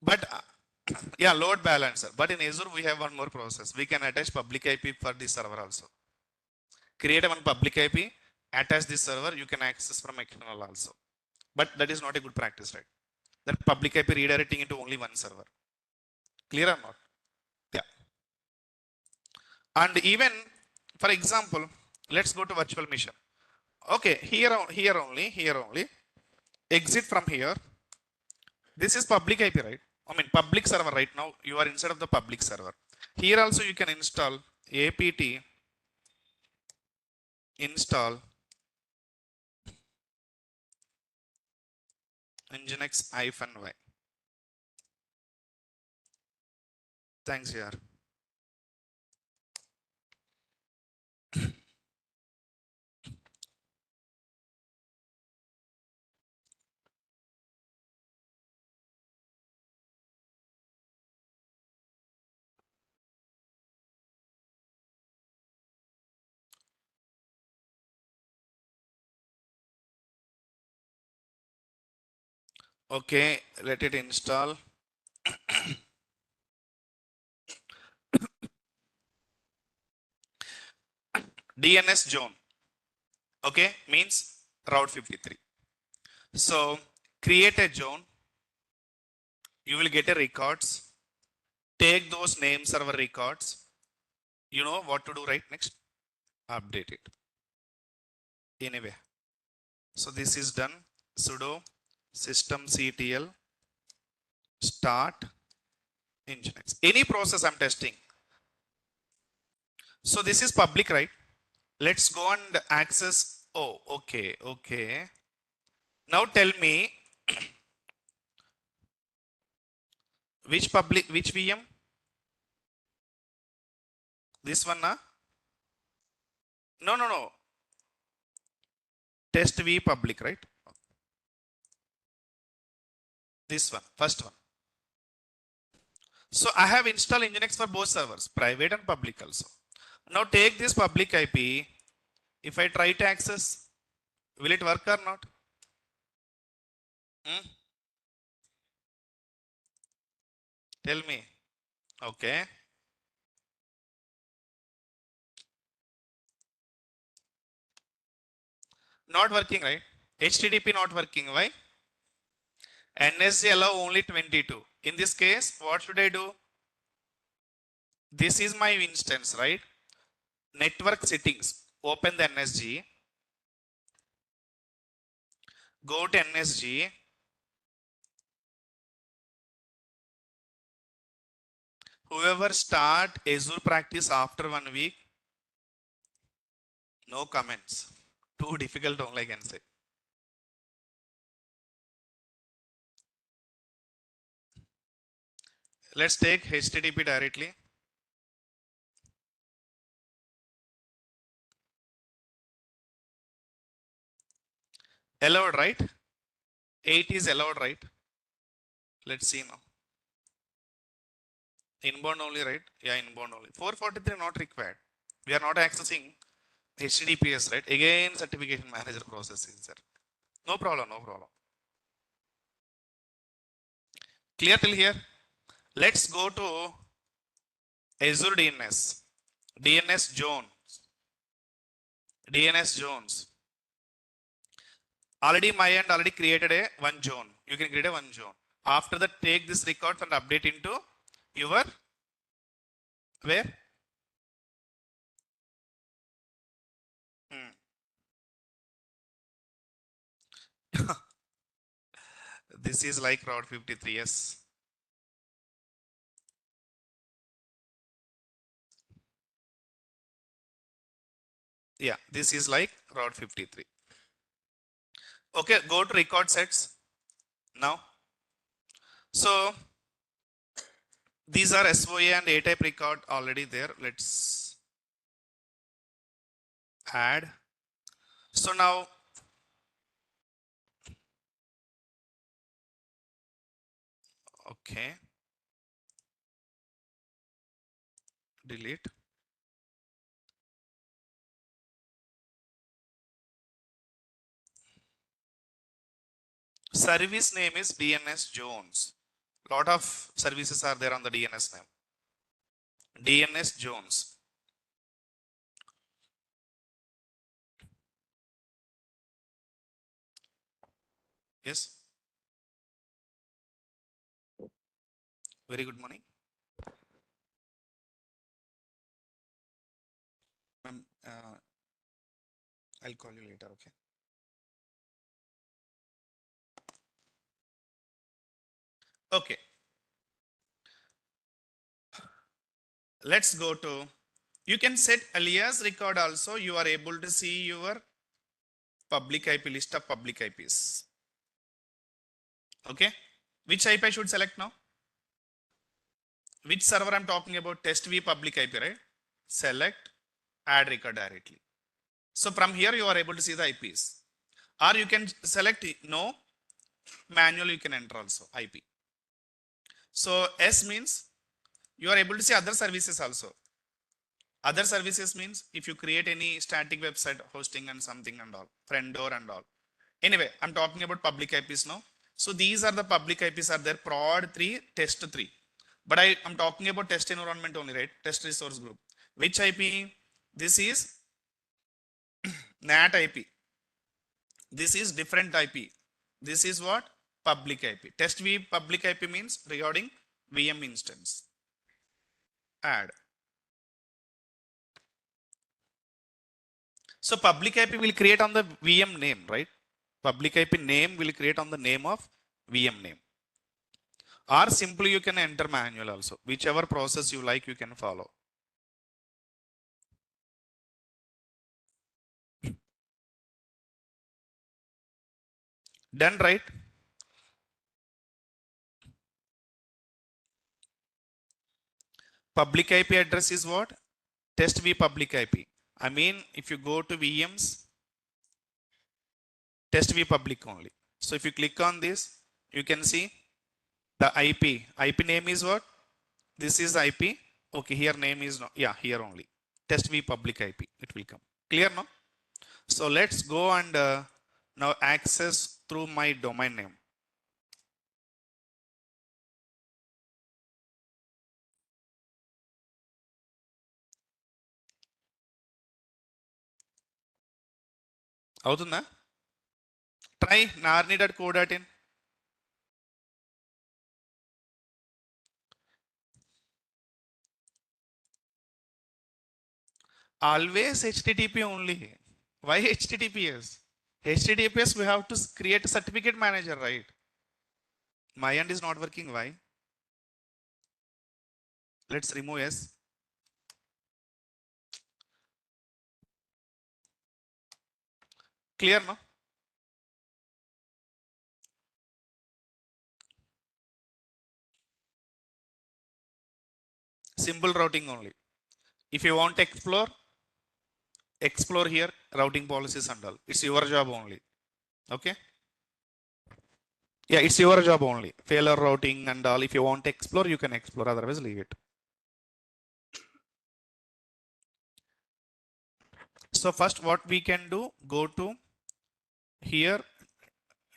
But yeah, load balancer. But in Azure, we have one more process. We can attach public IP for the server also. Create one public IP, attach this server, you can access from external also. But that is not a good practice, right? That public IP redirecting into only one server. Clear or not? Yeah. And even, for example, let's go to virtual mission. Okay, here only. Exit from here. This is public IP, right? I mean, public server right now. You are inside of the public server. Here also you can install apt install Nginx -y. Thanks, yaar. Okay, let it install. DNS zone. Okay, means route 53. So create a zone. You will get a records. Take those name server records. You know what to do, right? Next, update it. Anyway, so this is done. Sudo systemctl start nginx. Any process I'm testing. So this is public, right? Let's go and access. Oh, okay, okay. Now tell me which public, which VM? This one, nah? No, no, no. Test V public, right? This one, first one. So I have installed Nginx for both servers, private and public also. Now take this public IP. If I try to access, will it work or not? Hmm? Tell me. Okay. Not working, right? HTTP not working. Why? NSG allow only 22. In this case, what should I do? This is my instance, right? Network settings. Open the NSG. Go to NSG. Whoever start Azure practice after 1 week, no comments. Too difficult only I can say. Let's take HTTP directly. Allowed, right? 8 is allowed, right? Let's see now. Inbound only, right? Yeah, inbound only. 443 not required. We are not accessing HTTPS, right? Again, certification manager process is there. No problem, no problem. Clear till here? Let's go to Azure DNS. DNS zone. DNS zones. Already my end already created a one zone. You can create a one zone. After that, take this records and update into your where? Hmm. This is like Route 53. Yes. Yeah, this is like Route 53. Okay, go to record sets now. So these are SOA and A type record already there. Let's add. So now okay, delete. Service name is DNS Jones. Lot of services are there on the DNS name. DNS Jones. Yes. Very good morning. Ma'am, I'll call you later. Okay. Okay. Let's go to. You can set alias record also. You are able to see your public IP list of public IPs. Okay. Which IP I should select now? Which server I'm talking about? Test v public IP, right? Select, add record directly. So from here you are able to see the IPs. Or you can select no, manually you can enter also IP. So S means you are able to see other services also. Other services means if you create any static website hosting and something and all, friend door and all. Anyway, I'm talking about public IPs now. So these are the public IPs are there, prod 3, test 3. But I'm talking about test environment only, right? Test resource group. Which IP? This is NAT IP. This is different IP. This is what? Public IP. Test v public IP means regarding VM instance. Add. So public IP will create on the VM name, right? Public IP name will create on the name of VM name. Or simply you can enter manual also. Whichever process you like, you can follow. Done, right? Public IP address is what? Test v public IP. I mean, if you go to VMs, test v public only. So if you click on this, you can see the IP. IP name is what? This is IP. Okay, here name is not. Yeah, here only. Test v public IP. It will come. Clear now? So let's go and now access through my domain name. అవుతుందా? Try narni.co.in. Always HTTP only. Why HTTPS? HTTPS we have to create a certificate manager, right? My end is not working. Why? Let's remove S. Clear no? Simple routing only. If you want to explore here routing policies and all. It's your job only. Okay? Yeah, it's your job only. Failure routing and all. If you want to explore, you can explore. Otherwise, leave it. So first, what we can do, go to here,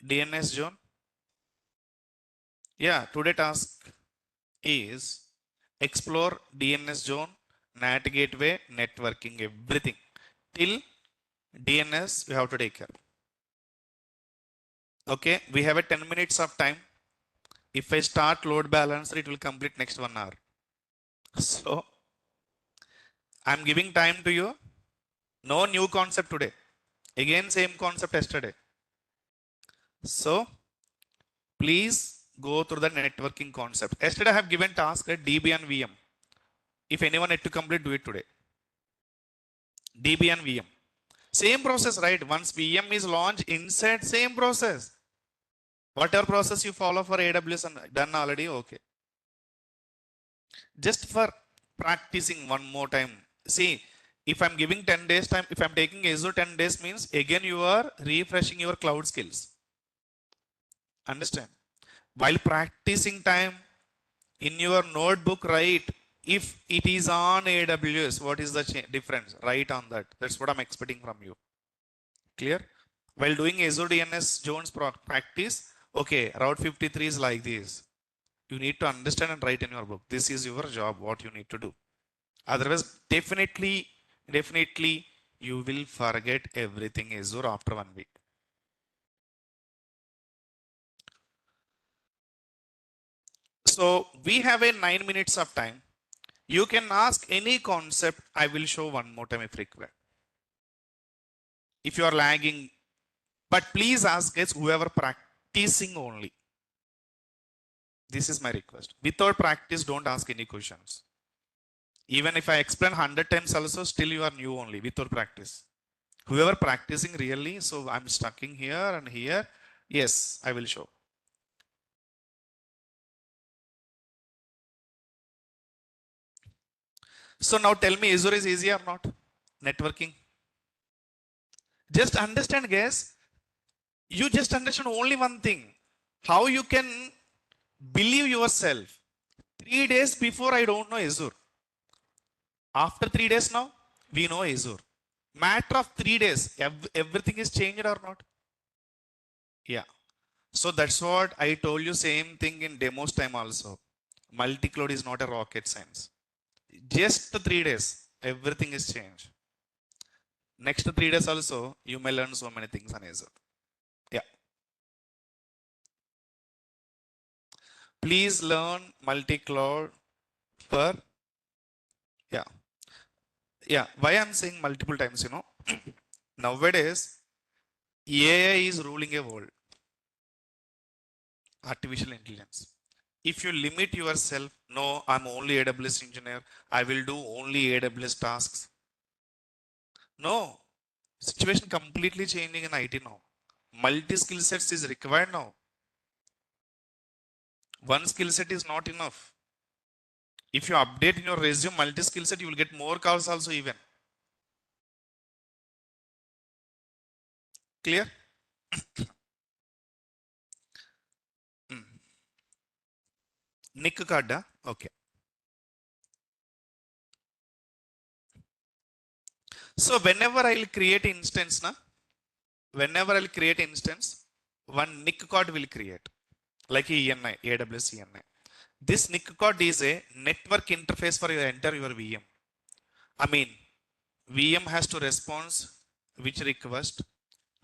DNS zone. Yeah, today task is explore DNS zone, NAT gateway, networking, everything. Till DNS, we have to take care. Okay, we have a 10 minutes of time. If I start load balancer, it will complete next 1 hour. So I'm giving time to you. No new concept today. Again, same concept yesterday. So please go through the networking concept. Yesterday I have given task at DB and VM. If anyone had to complete, do it today. DB and VM. Same process, right? Once VM is launched, inside same process. Whatever process you follow for AWS and done already, okay. Just for practicing one more time. See, if I'm giving 10 days time, if I'm taking Azure 10 days means again you are refreshing your cloud skills. Understand? While practicing time in your notebook, write if it is on AWS, what is the difference? Write on that. That's what I'm expecting from you. Clear? While doing Azure DNS Jones practice, okay, Route 53 is like this. You need to understand and write in your book. This is your job, what you need to do. Otherwise, definitely, you will forget everything Azure after 1 week. So we have a 9 minutes of time. You can ask any concept. I will show one more time if required. If you are lagging, but please ask us whoever practicing only. This is my request. Without practice, don't ask any questions. Even if I explain 100 times also, still you are new only without practice. Whoever practicing really, so I'm stuck in here and here. Yes, I will show. So now tell me, Azure is easy or not? Networking. Just understand, guys. You just understand only one thing. How you can believe yourself. 3 days before I don't know Azure. After 3 days now, we know Azure. Matter of 3 days, everything is changed or not? Yeah. So that's what I told you, same thing in demos time also. Multi-cloud is not a rocket science. Just 3 days, everything is changed. Next 3 days also, you may learn so many things on Azure. Yeah. Please learn multi-cloud for, yeah. Yeah. Why I'm saying multiple times, nowadays, AI is ruling a world. Artificial intelligence. If you limit yourself, no, I'm only AWS engineer, I will do only AWS tasks. No, situation completely changing in IT now. Multi skill sets is required now. One skill set is not enough. If you update in your resume multi skill set, you will get more calls also even. Clear? Nick card, okay. So whenever I'll create instance, one NIC card will create, like ENI, AWS ENI. This NIC card is a network interface for your enter your VM. I mean, VM has to respond which request,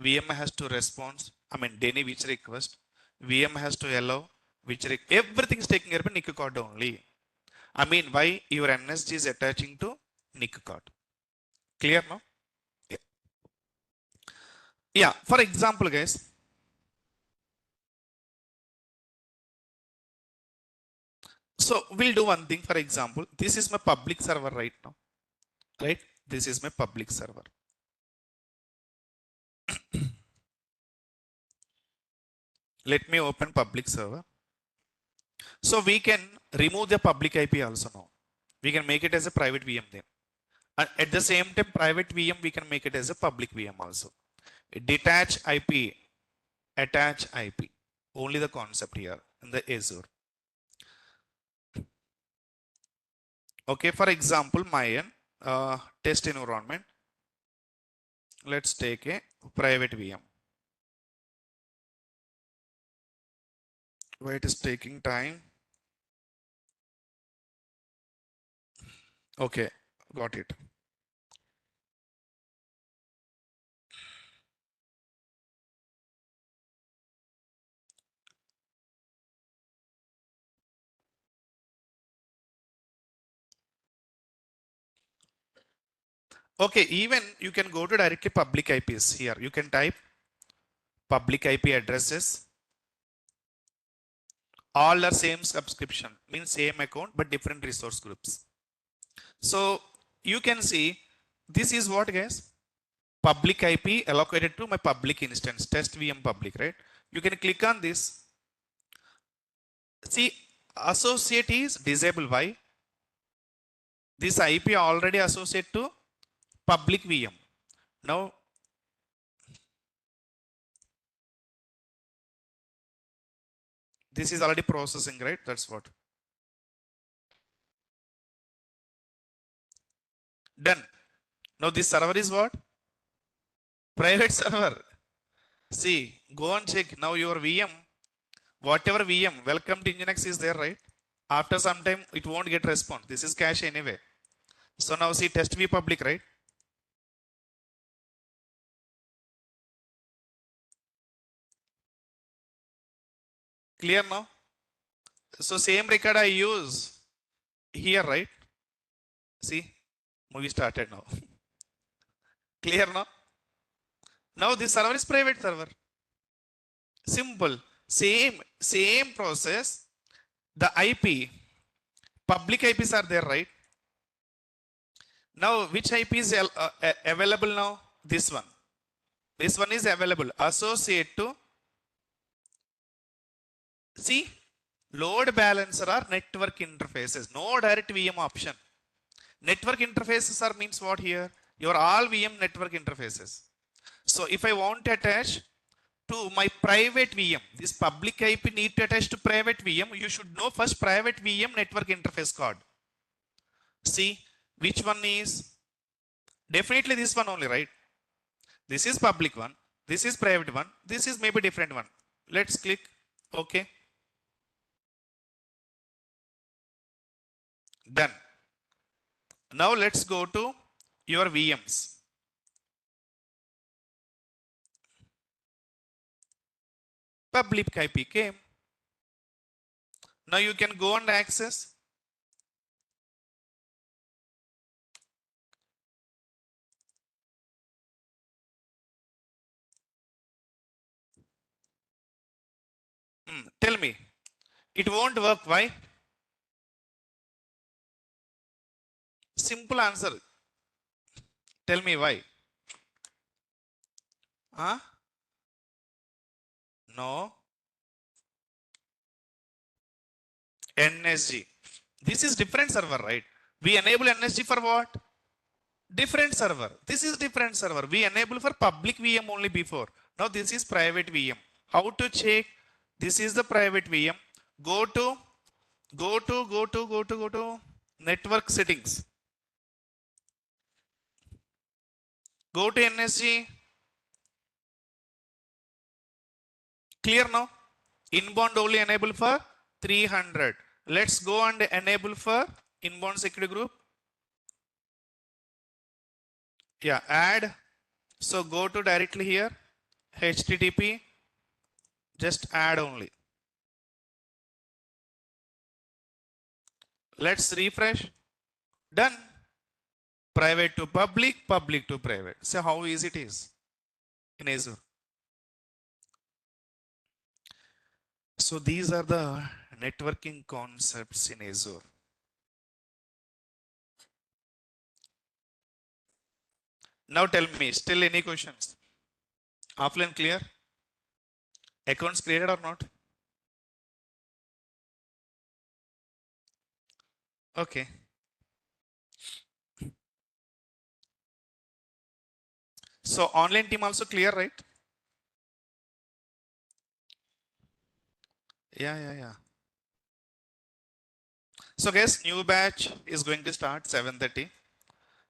VM has to respond, Denny which request, VM has to allow which everything is taken care by NIC card only. Why your NSG is attaching to NIC card. Clear now? Yeah, for example, guys. So we'll do one thing. For example, this is my public server right now. Right? This is my public server. Let me open public server. So we can remove the public IP also now. We can make it as a private VM then. And at the same time, private VM, we can make it as a public VM also. Detach IP, attach IP. Only the concept here in the Azure. Okay, for example, my test environment. Let's take a private VM. Why it is taking time? Okay, got it. Okay, even you can go to directly public IPs here. You can type public IP addresses. All are same subscription, means same account, but different resource groups. So you can see this is what, guys? Public IP allocated to my public instance, test VM public, right? You can click on this. See, associate is disabled. Why? This IP already associated to public VM. Now, this is already processing, right? That's what. Done. Now this server is what? Private server. See, go and check now your VM, whatever VM, welcome to Nginx is there, right? After some time, it won't get response. This is cache anyway. So now see test v public, right? Clear now? So same record I use here, right? See, movie started now. Clear now? Now this server is private server. Simple. Same process. The IP, public IPs are there, right? Now, which IP is available now? This one. This one is available. Associate to, see, load balancer or network interfaces. No direct VM option. Network interfaces are means what here? Your all VM network interfaces. So if I want to attach to my private VM, this public IP need to attach to private VM, you should know first private VM network interface card. See which one is definitely this one only, right? This is public one, this is private one, this is maybe different one. Let's click OK. Done. Now let's go to your VMs. Public IP came. Now you can go and access. Tell me, it won't work. Why? Simple answer. Tell me why. Huh? No. NSG. This is different server, right? We enable NSG for what? Different server. This is different server. We enable for public VM only before. Now this is private VM. How to check? This is the private VM. Go to network settings. Go to NSG. Clear now? Inbound only enable for 300. Let's go and enable for inbound security group. Yeah, add. So go to directly here. HTTP. Just add only. Let's refresh. Done. Private to public, public to private. So how easy it is in Azure. So these are the networking concepts in Azure. Now tell me, still any questions? Offline clear? Accounts created or not? Okay. So online team also clear, right? Yeah. So guys, new batch is going to start 7:30.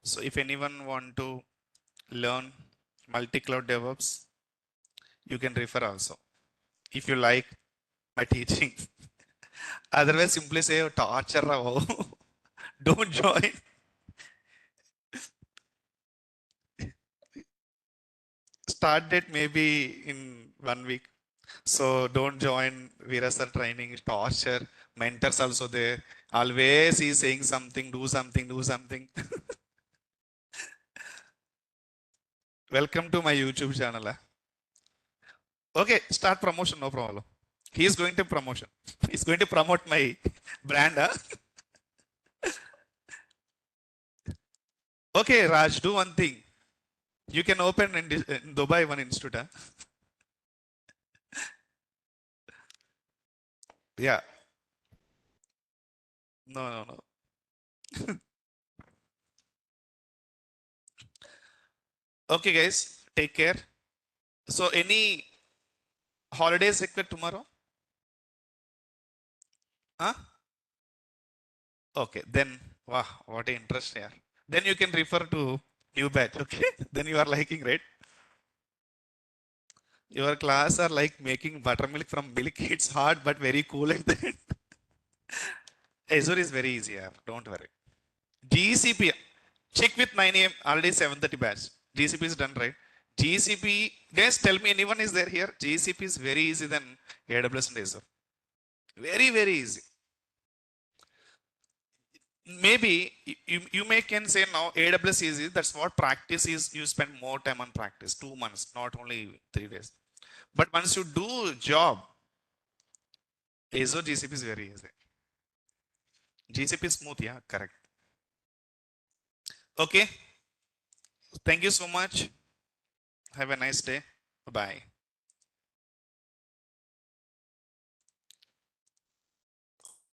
So if anyone want to learn multi-cloud DevOps, you can refer also. If you like my teaching. Otherwise, simply say torture. Don't join. Start date maybe in 1 week. So don't join Virasar training, torture. Mentors also there. Always he's saying something, do something, do something. Welcome to my YouTube channel. Okay, start promotion, no problem. He is going to promotion. He's going to promote my brand. Okay, Raj, do one thing. You can open in Dubai one institute. Yeah. No. Okay, guys, take care. So, any holidays required tomorrow? Huh? Okay, then, wow, what an interest here. Then you can refer to new batch, okay? Then you are liking, right? Your class are like making buttermilk from milk. It's hard, but very cool at the end. Azure is very easy, yeah. Don't worry. GCP, check with my name, already 7:30 batch. GCP is done, right? GCP, guys, tell me anyone is there here? GCP is very easy than AWS and Azure. Very easy. Maybe you may can say now AWS is easy. That's what practice is. You spend more time on practice, 2 months, not only 3 days. But once you do job, Azure GCP is very easy. GCP is smooth, yeah, correct. Okay. Thank you so much. Have a nice day. Bye.